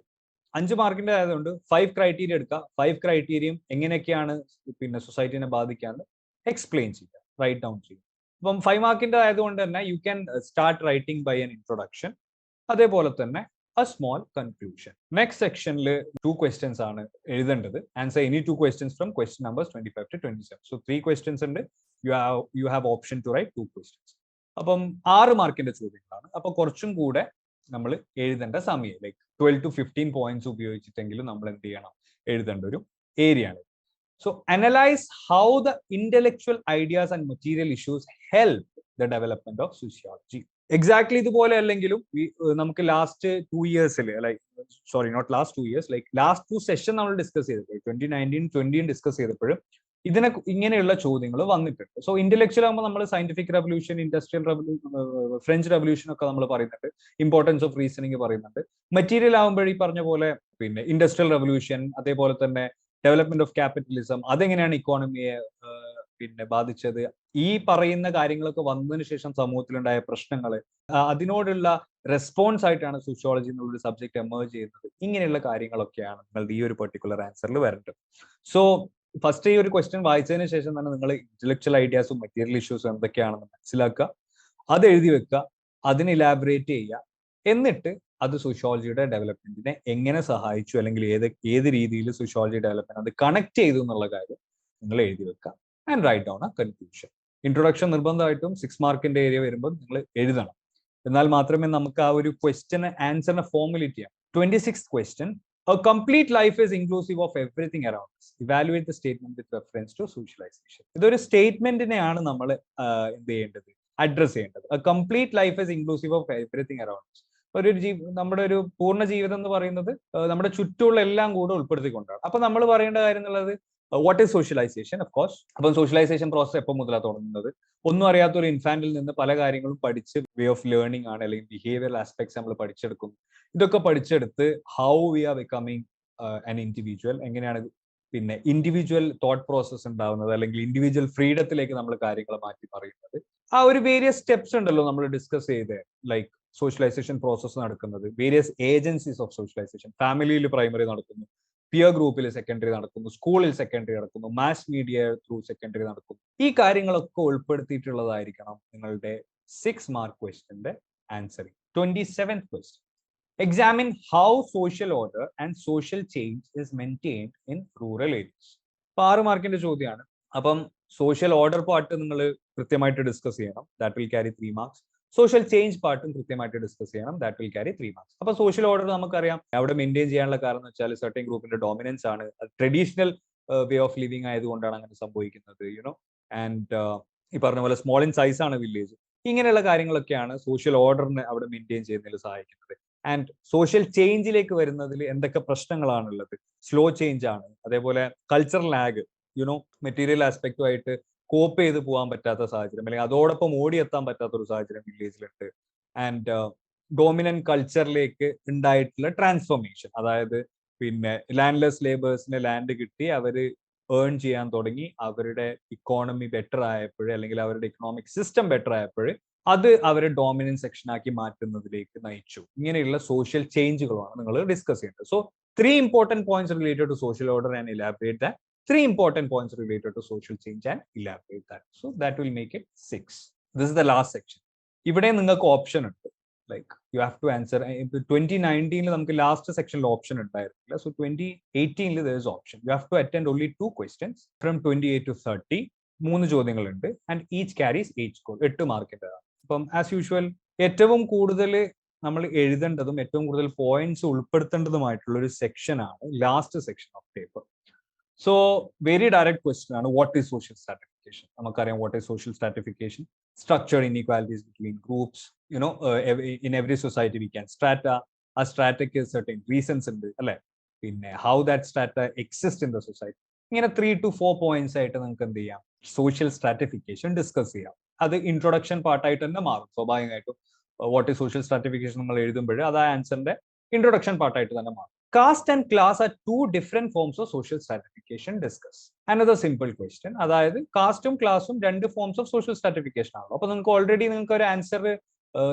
5 മാർക്കിന്റെ ആയതുകൊണ്ട് 5 ക്രൈറ്റീരിയ എടുക്കുക. 5 ക്രൈറ്റീരിയയും എങ്ങനെയൊക്കെയാണ് പിന്നെ സൊസൈറ്റിനെ ബാധിക്കാന്ന് എക്സ്പ്ലെയിൻ ചെയ്യുക, റൈറ്റ് ഡൗൺ ചെയ്യുക. അപ്പം 5 മാർക്കിന്റെ ആയതുകൊണ്ട് തന്നെ you can start writing by an introduction, അതേപോലെ തന്നെ a small conclusion. Next സെക്ഷനിൽ 2 questions ആണ് എഴുതേണ്ടത്. Answer any 2 questions from question numbers 25 to 27. So 3 questions ഉണ്ട്. You have option to write 2 questions. അപ്പം 6 മാർക്കിന്റെ ചോദ്യങ്ങളാണ്. അപ്പൊ കുറച്ചും കൂടെ നമ്മൾ എഴുതേണ്ട സമയം ലൈക്ക് 12 to 15 പോയിന്റ്സ് ഉപയോഗിച്ചിട്ടെങ്കിലും നമ്മൾ എന്ത് ചെയ്യണം, എഴുതേണ്ട ഒരു ഏരിയ ആണ്. So analyze how the intellectual ideas and material issues help the development of sociology. Exactly ഇതുപോലെ അല്ലെങ്കിലും നമുക്ക് ലാസ്റ്റ് 2 ഇയേഴ്സിൽ not last 2 years, like last 2 session നമ്മൾ ഡിസ്കസ് ചെയ്തപ്പോൾ 2019-20 ഡിസ്കസ് ചെയ്തപ്പോഴും ഇങ്ങനെയുള്ള ചോദ്യങ്ങൾ വന്നിട്ടുണ്ട്. സോ ഇന്റലക്ച്വൽ ആകുമ്പോൾ നമ്മൾ scientific revolution, industrial revolution, French revolution ഒക്കെ നമ്മൾ പറയുന്നുണ്ട്. ഇമ്പോർട്ടൻസ് ഓഫ് റീസണിങ് പറയുന്നുണ്ട്. മെറ്റീരിയൽ ആകുമ്പോൾ ഈ പറഞ്ഞ പോലെ പിന്നെ ഇൻഡസ്ട്രിയൽ റെവല്യൂഷൻ, അതേപോലെ തന്നെ ഡെവലപ്മെന്റ് ഓഫ് ക്യാപിറ്റലിസം, അതെങ്ങനെയാണ് ഇക്കോണമിയെ പിന്നെ ബാധിച്ചത്, ഈ പറയുന്ന കാര്യങ്ങളൊക്കെ വന്നതിന് ശേഷം സമൂഹത്തിലുണ്ടായ പ്രശ്നങ്ങൾ, അതിനോടുള്ള റെസ്പോൺസ് ആയിട്ടാണ് സോഷ്യോളജി എന്നുള്ളൊരു സബ്ജക്ട് എമേർജ് ചെയ്യുന്നത്. ഇങ്ങനെയുള്ള കാര്യങ്ങളൊക്കെയാണ് നിങ്ങളുടെ ഈ ഒരു പെർട്ടിക്കുലർ ആൻസറിൽ വരേണ്ടത്. സോ ഫസ്റ്റ് ഈ ഒരു ക്വസ്റ്റ്യൻ വായിച്ചതിന് ശേഷം തന്നെ നിങ്ങൾ ഇന്റലക്ച്വൽ ഐഡിയാസും മെറ്റീരിയൽ ഇഷ്യൂസും എന്തൊക്കെയാണെന്ന് മനസ്സിലാക്കുക, അത് എഴുതി വെക്കുക. അതിന് ഇലാബറേറ്റ് ചെയ്യുക, എന്നിട്ട് അത് സോഷ്യോളജിയുടെ ഡെവലപ്മെന്റിനെ എങ്ങനെ സഹായിച്ചു അല്ലെങ്കിൽ ഏത് രീതിയിൽ സോഷ്യോളജി ഡെവലപ്മെന്റ് അത് കണക്ട് ചെയ്തു എന്നുള്ള കാര്യം നിങ്ങൾ എഴുതി വെക്കുക. And write down a conclusion. Introduction നിർബന്ധമായിട്ടും 6 മാർക്കിന്റെ ഏരിയ വരുമ്പോൾ നിങ്ങൾ എഴുതണം. എന്നാൽ മാത്രമേ നമുക്ക് ആ ഒരു ക്വസ്റ്റ്യന് ആൻസറിനെ ഫോർമുലേറ്റ് ചെയ്യാം. 26th question. A complete life is inclusive of everything around us. Evaluate the statement with reference to socialization. ഇതൊരു സ്റ്റേറ്റ്മെന്റിനെയാണ് നമ്മൾ എന്ത് ചെയ്യേണ്ടത്, അഡ്രസ് ചെയ്യേണ്ടത്. A complete life is inclusive of everything around us. നമ്മുടെ ഒരു പൂർണ്ണ ജീവിതം എന്ന് പറയുന്നത് നമ്മുടെ ചുറ്റുമുള്ള എല്ലാം കൂടെ ഉൾപ്പെടുത്തിക്കൊണ്ടാണ്. അപ്പൊ നമ്മൾ പറയേണ്ട കാര്യം എന്നുള്ളത് what is socialisation. Of course അപ്പം സോഷ്യലൈസേഷൻ പ്രോസസ് എപ്പോൾ മുതലാണ് തുടങ്ങുന്നത്? ഒന്നും അറിയാത്ത ഒരു ഇൻഫാന്റിൽ നിന്ന് പല കാര്യങ്ങളും പഠിച്ച് വേ ഓഫ് ലേണിംഗ് ആണ്, അല്ലെങ്കിൽ ബിഹേവിയറൽ ആസ്പെക്ട്സ് നമ്മൾ പഠിച്ചെടുക്കും. ഇതൊക്കെ പഠിച്ചെടുത്ത് how we are becoming an individual, എങ്ങനെയാണ് പിന്നെ ഇൻഡിവിജ്വൽ തോട്ട് പ്രോസസ് ഉണ്ടാവുന്നത്, അല്ലെങ്കിൽ ഇൻഡിവിജ്വൽ ഫ്രീഡത്തിലേക്ക് നമ്മൾ കാര്യങ്ങൾ മാറ്റി പറയുന്നത്. ആ ഒരു വേരിയസ് സ്റ്റെപ്സ് ഉണ്ടല്ലോ നമ്മൾ ഡിസ്കസ് ചെയ്ത്, ലൈക്ക് സോഷ്യലൈസേഷൻ പ്രോസസ് നടക്കുന്നത്, വേരിയസ് ഏജൻസീസ് ഓഫ് സോഷ്യലൈസേഷൻ. ഫാമിലിയിൽ പ്രൈമറി നടക്കുന്നു, പിയർ ഗ്രൂപ്പിൽ സെക്കൻഡറി നടക്കുന്നു, സ്കൂളിൽ സെക്കൻഡറി നടക്കുന്നു, മാസ് മീഡിയ ത്രൂ സെക്കൻഡറി നടക്കുന്നു. ഈ കാര്യങ്ങളൊക്കെ ഉൾപ്പെടുത്തിയിട്ടുള്ളതായിരിക്കണം നിങ്ങളുടെ 6 മാർക്ക് ക്വസ്റ്റ്യന്റെ answering. 27th question. Examine how social order and social change is maintained in rural areas. 6 മാർക്കിന്റെ ചോദ്യമാണ്. അപ്പം സോഷ്യൽ ഓർഡർ പാർട്ട് നിങ്ങൾ കൃത്യമായിട്ട് ഡിസ്കസ് ചെയ്യണം, that will carry 3 marks. Social change പാർട്ടും കൃത്യമായിട്ട് ഡിസ്കസ് ചെയ്യണം, ദാറ്റ് വിൽ ക്യാരി 3 മാർക്സ്. അപ്പൊ സോഷ്യൽ ഓർഡർ നമുക്കറിയാം അവിടെ മെയിൻറ്റെയിൻ ചെയ്യാനുള്ള കാരണം എന്ന് വെച്ചാൽ സർട്ടൻ ഗ്രൂപ്പിന്റെ ഡോമിനൻസ് ആണ്, ട്രഡീഷണൽ വേ ഓഫ് ലിവിങ് ആയതുകൊണ്ടാണ് അങ്ങനെ സംഭവിക്കുന്നത്, യുനോ. ആൻഡ് ഈ പറഞ്ഞ പോലെ സ്മോൾ ഇൻ സൈസ് ആണ് വില്ലേജ്. ഇങ്ങനെയുള്ള കാര്യങ്ങളൊക്കെയാണ് സോഷ്യൽ ഓർഡറിനെ അവിടെ മെയിൻറ്റെയിൻ ചെയ്യുന്നതിൽ സഹായിക്കുന്നത്. ആൻഡ് സോഷ്യൽ ചേഞ്ചിലേക്ക് വരുന്നതിൽ എന്തൊക്കെ പ്രശ്നങ്ങളാണുള്ളത്? സ്ലോ ചേഞ്ച് ആണ്, അതേപോലെ കൾച്ചറൽ ലാഗ്, യുനോ, മെറ്റീരിയൽ ആസ്പെക്റ്റുമായിട്ട് കോപ്പ് ചെയ്ത് പോകാൻ പറ്റാത്ത സാഹചര്യം, അല്ലെങ്കിൽ അതോടൊപ്പം ഓടിയെത്താൻ പറ്റാത്ത ഒരു സാഹചര്യം വില്ലേജിലുണ്ട്. ആൻഡ് ഡോമിനന്റ് കൾച്ചറിലേക്ക് ഉണ്ടായിട്ടുള്ള ട്രാൻസ്ഫോർമേഷൻ, അതായത് പിന്നെ ലാൻഡ്ലെസ് ലേബേഴ്സിന് ലാൻഡ് കിട്ടി, അവര് ഏൺ ചെയ്യാൻ തുടങ്ങി, അവരുടെ ഇക്കോണമി ബെറ്റർ ആയപ്പോഴേ, അല്ലെങ്കിൽ അവരുടെ ഇക്കണോമിക് സിസ്റ്റം ബെറ്റർ ആയപ്പോഴേ അത് അവരെ ഡോമിനന്റ് സെക്ഷൻ ആക്കി മാറ്റുന്നതിലേക്ക് നയിച്ചു. ഇങ്ങനെയുള്ള സോഷ്യൽ ചേഞ്ചുകളാണ് നിങ്ങൾ ഡിസ്കസ് ചെയ്യേണ്ടത്. So 3 important points related to social order and elaborate that. 3 important points related to social change and elaborate that. So that will make it 6. This is the last section. ഇവിടെ നിങ്ങൾക്ക് option ഉണ്ട്, like you have to answer. 2019 നമുക്ക് last സെക്ഷനിൽ option ഉണ്ടായിരുന്നില്ല. So 2018 there is option. You have to attend only 2 questions from 28 to 30. 3 ചോദ്യങ്ങളുണ്ട്, and each carries 8 score, 8 മാർക്കിൻ്റെതാണ്. അപ്പം as usual ഏറ്റവും കൂടുതൽ നമ്മൾ എഴുതേണ്ടതും ഏറ്റവും കൂടുതൽ പോയിന്റ്സ് ഉൾപ്പെടുത്തേണ്ടതുമായിട്ടുള്ള ഒരു സെക്ഷൻ ആണ് last section of paper. So very direct question ആണ്, വാട്ട് ഈസ് സോഷ്യൽ സ്ട്രാറ്റിഫിക്കേഷൻ. നമുക്കറിയാം what is social stratification. Structured inequalities between groups, you know, in every society we can strata. ആ സ്ട്രാറ്റയ്ക്ക് സർട്ടൻ റീസൺസ് ഉണ്ട്, അല്ലെ? പിന്നെ how that strata exist in the society. ഇങ്ങനെ 3 to 4 points ആയിട്ട് നിങ്ങൾക്ക് എന്ത് ചെയ്യാം, സോഷ്യൽ സ്ട്രാറ്റിഫിക്കേഷൻ ഡിസ്കസ് ചെയ്യാം. അത് ഇൻട്രൊഡക്ഷൻ പാർട്ടായിട്ട് തന്നെ മാറും സ്വാഭാവികമായിട്ടും. വാട്ട് ഈസ് സോഷ്യൽ സ്ട്രാറ്റിഫിക്കേഷൻ നിങ്ങൾ എഴുതുമ്പോൾ അത് ആ ആൻസറിന്റെ ഇൻട്രൊഡക്ഷൻ പാർട്ടായിട്ട് തന്നെ മാറും. Caste and class are 2 different forms of social stratification. Discuss. Another simple question, അതായത് കാസ്റ്റും ക്ലാസും 2 forms of social stratification ആണല്ലോ. അപ്പൊ നിങ്ങൾക്ക് ഓൾറെഡി നിങ്ങൾക്ക് ഒരു ആൻസർ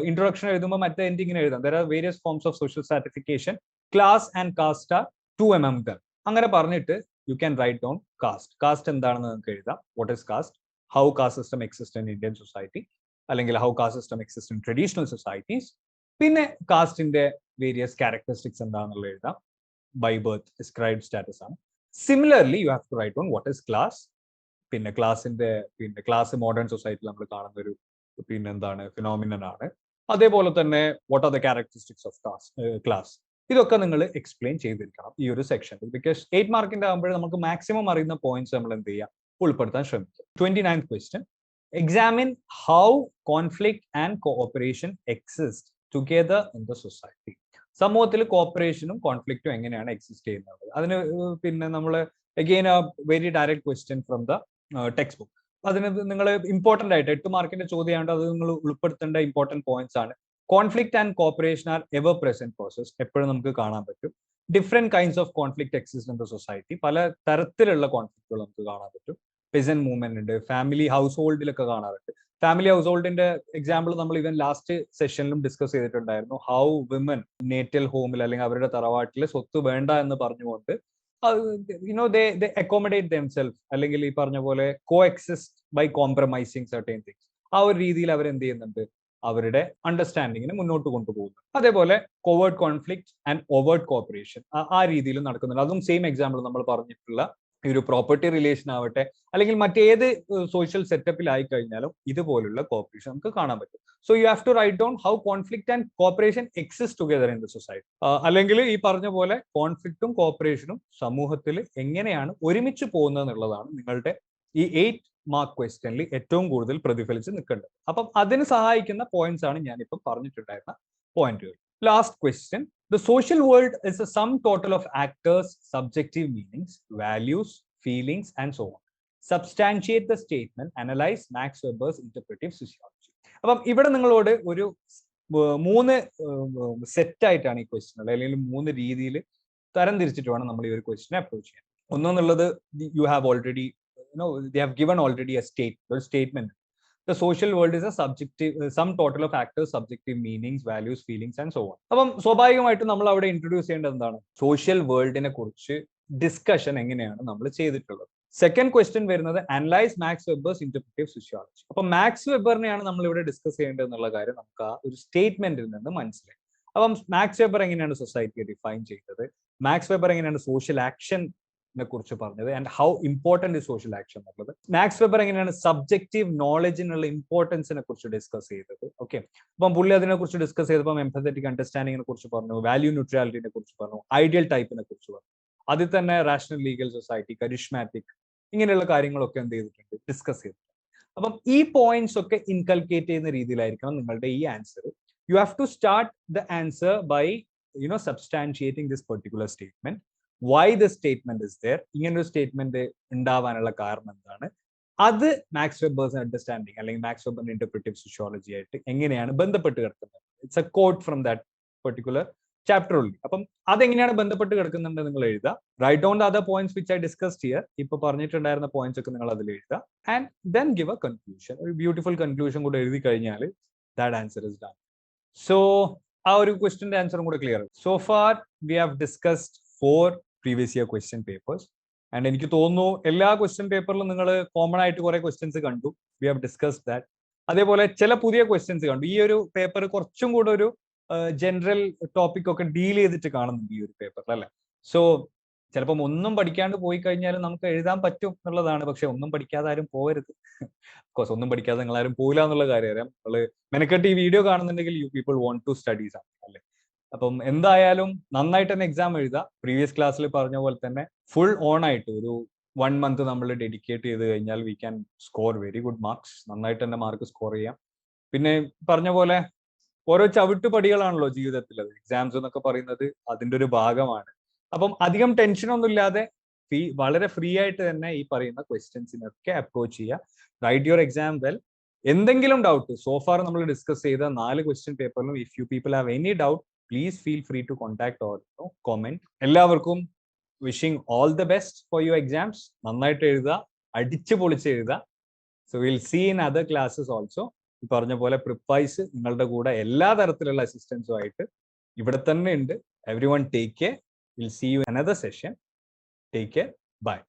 ഇൻട്രൊഡക്ഷൻ എഴുതുമ്പോൾ മറ്റേ എൻഡിങ്ങിന് എഴുതാം. There are various forms of social stratification. Class and caste are 2 among them. അങ്ങനെ പറഞ്ഞിട്ട് you can write down caste. Caste എന്താണെന്ന് നിങ്ങൾക്ക് എഴുതാം. What is caste? How caste system exists in Indian society, അല്ലെങ്കിൽ how caste system exists in traditional societies. പിന്നെ കാസ്റ്റിന്റെ various characteristics എന്താണെന്നുള്ള എഴുതാം. By birth, ascribed status ആണ്. Similarly you have to write on what is class. പിന്നെ class modern സൊസൈറ്റിയിൽ നമ്മൾ കാണുന്ന ഒരു എന്താണ് ഫിനോമിനൻ ആണ്. അതേപോലെ തന്നെ what are the characteristics of class. ഇതൊക്കെ നിങ്ങൾ എക്സ്പ്ലെയിൻ ചെയ്തിരിക്കണം ഈ ഒരു സെക്ഷനിൽ. ബിക്കോസ് 8 മാർക്കിന്റെ ആകുമ്പോൾ നമുക്ക് മാക്സിമം അറിയുന്ന പോയിന്റ്സ് നമ്മൾ എന്ത് ചെയ്യുക, ഉൾപ്പെടുത്താൻ ശ്രമിക്കുക. 29th question. Examine how conflict and cooperation exist together in the society. സമൂഹത്തിൽ കോപ്പറേഷനും കോൺഫ്ലിക്റ്റും എങ്ങനെയാണ് എക്സിസ്റ്റ് ചെയ്യുന്നത്? അതിന് പിന്നെ നമ്മൾ again very direct question from the text book. അതിന് നിങ്ങൾ ഇമ്പോർട്ടന്റ് ആയിട്ട് 8 മാർക്കിന്റെ ചോദ്യമായിട്ട് അത് നിങ്ങൾ ഉൾപ്പെടുത്തേണ്ട ഇമ്പോർട്ടന്റ് പോയിന്റ്സ് ആണ്. Conflict and cooperation are ever present process. എപ്പോഴും നമുക്ക് കാണാൻ പറ്റും. Different kinds of conflict exist in the society. പല തരത്തിലുള്ള കോൺഫ്ലിക്റ്റുകൾ നമുക്ക് കാണാൻ പറ്റും. പെസന്റ് മൂവ്മെന്റ് ഉണ്ട്, ഫാമിലി ഹൗസ് ഹോൾഡിലൊക്കെ കാണാറുണ്ട്. ഫാമിലി ഹൗസ് ഹോൾഡിന്റെ എക്സാമ്പിൾ നമ്മൾ ഇവൻ ലാസ്റ്റ് സെഷനിലും ഡിസ്കസ് ചെയ്തിട്ടുണ്ടായിരുന്നു. ഹൗ വിമൻ നേറ്റൽ ഹോമിൽ അല്ലെങ്കിൽ അവരുടെ തറവാട്ടിൽ സ്വത്ത് വേണ്ട എന്ന് പറഞ്ഞുകൊണ്ട് they accommodate themselves, അല്ലെങ്കിൽ ഈ പറഞ്ഞ പോലെ coexist by compromising certain things. ആ ഒരു രീതിയിൽ അവർ എന്ത് ചെയ്യുന്നുണ്ട്, അവരുടെ അണ്ടർസ്റ്റാൻഡിങ്ങിന് മുന്നോട്ട് കൊണ്ടുപോകുന്നത്. അതേപോലെ covert conflict and overt corporation ആ രീതിയിൽ നടക്കുന്നുണ്ട്. അതും സെയിം എക്സാമ്പിൾ നമ്മൾ പറഞ്ഞിട്ടുള്ള ഈ ഒരു പ്രോപ്പർട്ടി റിലേഷൻ ആവട്ടെ അല്ലെങ്കിൽ മറ്റേത് സോഷ്യൽ സെറ്റപ്പിലായി കഴിഞ്ഞാലും ഇതുപോലുള്ള കോപ്പറേഷൻ നമുക്ക് കാണാൻ പറ്റും. So you have to write down how conflict and cooperation exist together in the society. അല്ലെങ്കിൽ ഈ പറഞ്ഞ പോലെ കോൺഫ്ലിക്റ്റും കോപ്പറേഷനും സമൂഹത്തിൽ എങ്ങനെയാണ് ഒരുമിച്ച് പോകുന്നത് എന്നുള്ളതാണ് നിങ്ങളുടെ ഈ 8 മാർക്ക് ക്വസ്റ്റ്യനിൽ ഏറ്റവും കൂടുതൽ പ്രതിഫലിച്ച് നിൽക്കേണ്ടത്. അപ്പം അതിന് സഹായിക്കുന്ന പോയിന്റ്സ് ആണ് ഞാനിപ്പം പറഞ്ഞിട്ടുണ്ടായിരുന്ന പോയിന്റുകൾ. Last question: The social world is a sum total of actors' subjective meanings, values, feelings, and so on. Substantiate the statement. Analyze Max Weber's interpretive sociology. അപ്പം ഇവിടെ നിങ്ങളോട് ഒരു 3 സെറ്റ് ആയിട്ടാണ് ഈ ക്വസ്റ്റ്യൻ അല്ലെങ്കിൽ 3 രീതിയിൽ തരം തിരിച്ചിട്ട് വേണം നമ്മൾ ഈ ഒരു ക്വസ്റ്റ്യനെ അപ്രോച്ച് ചെയ്യാൻ. ഒന്നെന്നുള്ളത് you have already they have given already a statement. The social world is a sum total of actors, subjective meanings, values, feelings, and so on. അപ്പം സ്വാഭാവികമായിട്ടും നമ്മൾ അവിടെ ഇൻട്രൊഡ്യൂസ് ചെയ്യേണ്ടത് എന്താണ്? സോഷ്യൽ വേൾഡിനെ കുറിച്ച് ഡിസ്കഷൻ എങ്ങനെയാണ് നമ്മൾ ചെയ്തിട്ടുള്ളത്. സെക്കൻഡ് ക്വസ്റ്റ്യൻ വരുന്നത് അനലൈസ് മാക്സ് വെബേഴ്സ് ഇന്റർപ്രിറ്റീവ് സോഷ്യോളജി. അപ്പൊ മാക്സ് വെബറിനെയാണ് നമ്മൾ ഇവിടെ ഡിസ്കസ് ചെയ്യേണ്ടത് എന്നുള്ള കാര്യം നമുക്ക് ആ ഒരു സ്റ്റേറ്റ്മെന്റിൽ നിന്ന് മനസ്സിലായി. അപ്പം മാക്സ് വെബർ എങ്ങനെയാണ് സൊസൈറ്റിയെ ഡിഫൈൻ ചെയ്തത്, മാക്സ് വെബർ എങ്ങനെയാണ് സോഷ്യൽ ആക്ഷൻ കുറിച്ച് പറഞ്ഞത് and how important social action എന്നുള്ളത്, മാക്സ് വെബർ എങ്ങനെയാണ് സബ്ജക്റ്റീവ് നോളജിനുള്ള ഇമ്പോർട്ടൻസിനെ കുറിച്ച് ഡിസ്കസ് ചെയ്തത്. ഓക്കെ, അപ്പം പുള്ളി അതിനെ കുറിച്ച് ഡിസ്കസ് ചെയ്തപ്പോൾ എംപത്തറ്റിക് അണ്ടർസ്റ്റാൻഡിങ്ങിനെ കുറിച്ച് പറഞ്ഞു, വാല്യൂ ന്യൂട്രാലിറ്റിനെ കുറിച്ച് പറഞ്ഞു, ഐഡിയൽ ടൈപ്പിനെ കുറിച്ച് പറഞ്ഞു. അതിൽ തന്നെ റാഷണൽ ലീഗൽ സൊസൈറ്റി, കരിഷ്മാറ്റിക്, ഇങ്ങനെയുള്ള കാര്യങ്ങളൊക്കെ എന്ത് ചെയ്തിട്ടുണ്ട്, ഡിസ്കസ് ചെയ്തിട്ടുണ്ട്. അപ്പം ഈ പോയിന്റ്സ് ഒക്കെ ഇൻകൽക്കേറ്റ് ചെയ്യുന്ന രീതിയിലായിരിക്കണം നിങ്ങളുടെ ഈ answer. You have to start the answer by substantiating this particular statement. Why the statement is there, ഇങ്ങനൊരു സ്റ്റേറ്റ്മെന്റ് ഉണ്ടാവാനുള്ള കാരണം എന്താണ്, അത് മാക്സ് വെബേഴ്സ് അണ്ടർസ്റ്റാൻഡിങ് അല്ലെങ്കിൽ മാക്സ് വെബർ ഇന്റർപ്രിറ്റീവ് സോഷ്യോളജി ആയിട്ട് എങ്ങനെയാണ് ബന്ധപ്പെട്ട് കിടക്കുന്നത്. It's a quote from that particular chapter only. അപ്പം അതെങ്ങനെയാണ് ബന്ധപ്പെട്ട് കിടക്കുന്നുണ്ട് നിങ്ങൾ എഴുതുക. Write down the other points which I discussed here. ഇപ്പൊ പറഞ്ഞിട്ടുണ്ടായിരുന്ന പോയിന്റ്സ് ഒക്കെ നിങ്ങൾ അതിൽ എഴുതുക and then give A conclusion. ഒരു ബ്യൂട്ടിഫുൾ കൺക്ലൂഷൻ കൂടെ എഴുതി കഴിഞ്ഞാൽ that answer is done. So ആ ഒരു ക്വസ്റ്റ്യന്റെ ആൻസറും കൂടെ clear. So far we have discussed 4 previous year question papers and എനിക്ക് തോന്നുന്നു എല്ലാ ക്വസ്റ്റ്യൻ പേപ്പറിലും നിങ്ങൾ കോമൺ ആയിട്ട് കുറെ ക്വസ്റ്റ്യൻസ് കണ്ടു. We have discussed that. അതേപോലെ ചില പുതിയ ക്വസ്റ്റ്യൻസ് കണ്ടു. ഈ ഒരു പേപ്പർ കുറച്ചും കൂടെ ഒരു ജനറൽ ടോപ്പിക് ഒക്കെ ഡീൽ ചെയ്തിട്ട് കാണുന്നുണ്ട് ഈ ഒരു പേപ്പറിൽ, അല്ലെ? സോ ചിലപ്പം ഒന്നും പഠിക്കാണ്ട് പോയി കഴിഞ്ഞാൽ നമുക്ക് എഴുതാൻ പറ്റും എന്നുള്ളതാണ്. പക്ഷെ ഒന്നും പഠിക്കാതെ ആരും പോകരുത്. കോഴ്സ് ഒന്നും പഠിക്കാതെ നിങ്ങൾ ആരും പോയില്ല എന്നുള്ള കാര്യം അറിയാം. നമ്മൾ മെനക്കെട്ട് ഈ വീഡിയോ കാണുന്നുണ്ടെങ്കിൽ you people want to studies ആണ്, അല്ലെ? അപ്പം എന്തായാലും നന്നായിട്ട് തന്നെ എക്സാം എഴുതുക. പ്രീവിയസ് ക്ലാസ്സിൽ പറഞ്ഞ പോലെ തന്നെ ഫുൾ ഓൺ ആയിട്ട് ഒരു 1 മന്ത് നമ്മൾ ഡെഡിക്കേറ്റ് ചെയ്ത് കഴിഞ്ഞാൽ we can score very good marks. നന്നായിട്ട് തന്നെ മാർക്ക് സ്കോർ ചെയ്യാം. പിന്നെ പറഞ്ഞ പോലെ ഓരോ ചവിട്ടുപടികളാണല്ലോ ജീവിതത്തിൽ. അത് എക്സാംസ് എന്നൊക്കെ പറയുന്നത് അതിന്റെ ഒരു ഭാഗമാണ്. അപ്പം അധികം ടെൻഷനൊന്നും ഇല്ലാതെ വളരെ ഫ്രീ ആയിട്ട് തന്നെ ഈ പറയുന്ന ക്വസ്റ്റ്യൻസിനൊക്കെ അപ്രോച്ച് ചെയ്യുക. Write your exam well. എന്തെങ്കിലും ഡൗട്ട്, സോഫാർ നമ്മൾ ഡിസ്കസ് ചെയ്ത 4 ക്വസ്റ്റ്യൻ പേപ്പറിലും if you people have any doubt please feel free to contact or comment. എല്ലാവർക്കും wishing all the best for your exams. നന്നായിട്ട് എഴുതുക, അടിച്ചു പൊളിച്ച് എഴുതുക. So we'll see in other classes also. ഈ പറഞ്ഞ പോലെ Prepwise നിങ്ങളുടെ കൂടെ എല്ലാ തരത്തിലുള്ള അസിസ്റ്റൻസും ആയിട്ട് ഇവിടെ തന്നെ ഉണ്ട്. Everyone take care. We'll see you in another session. Take care. Bye.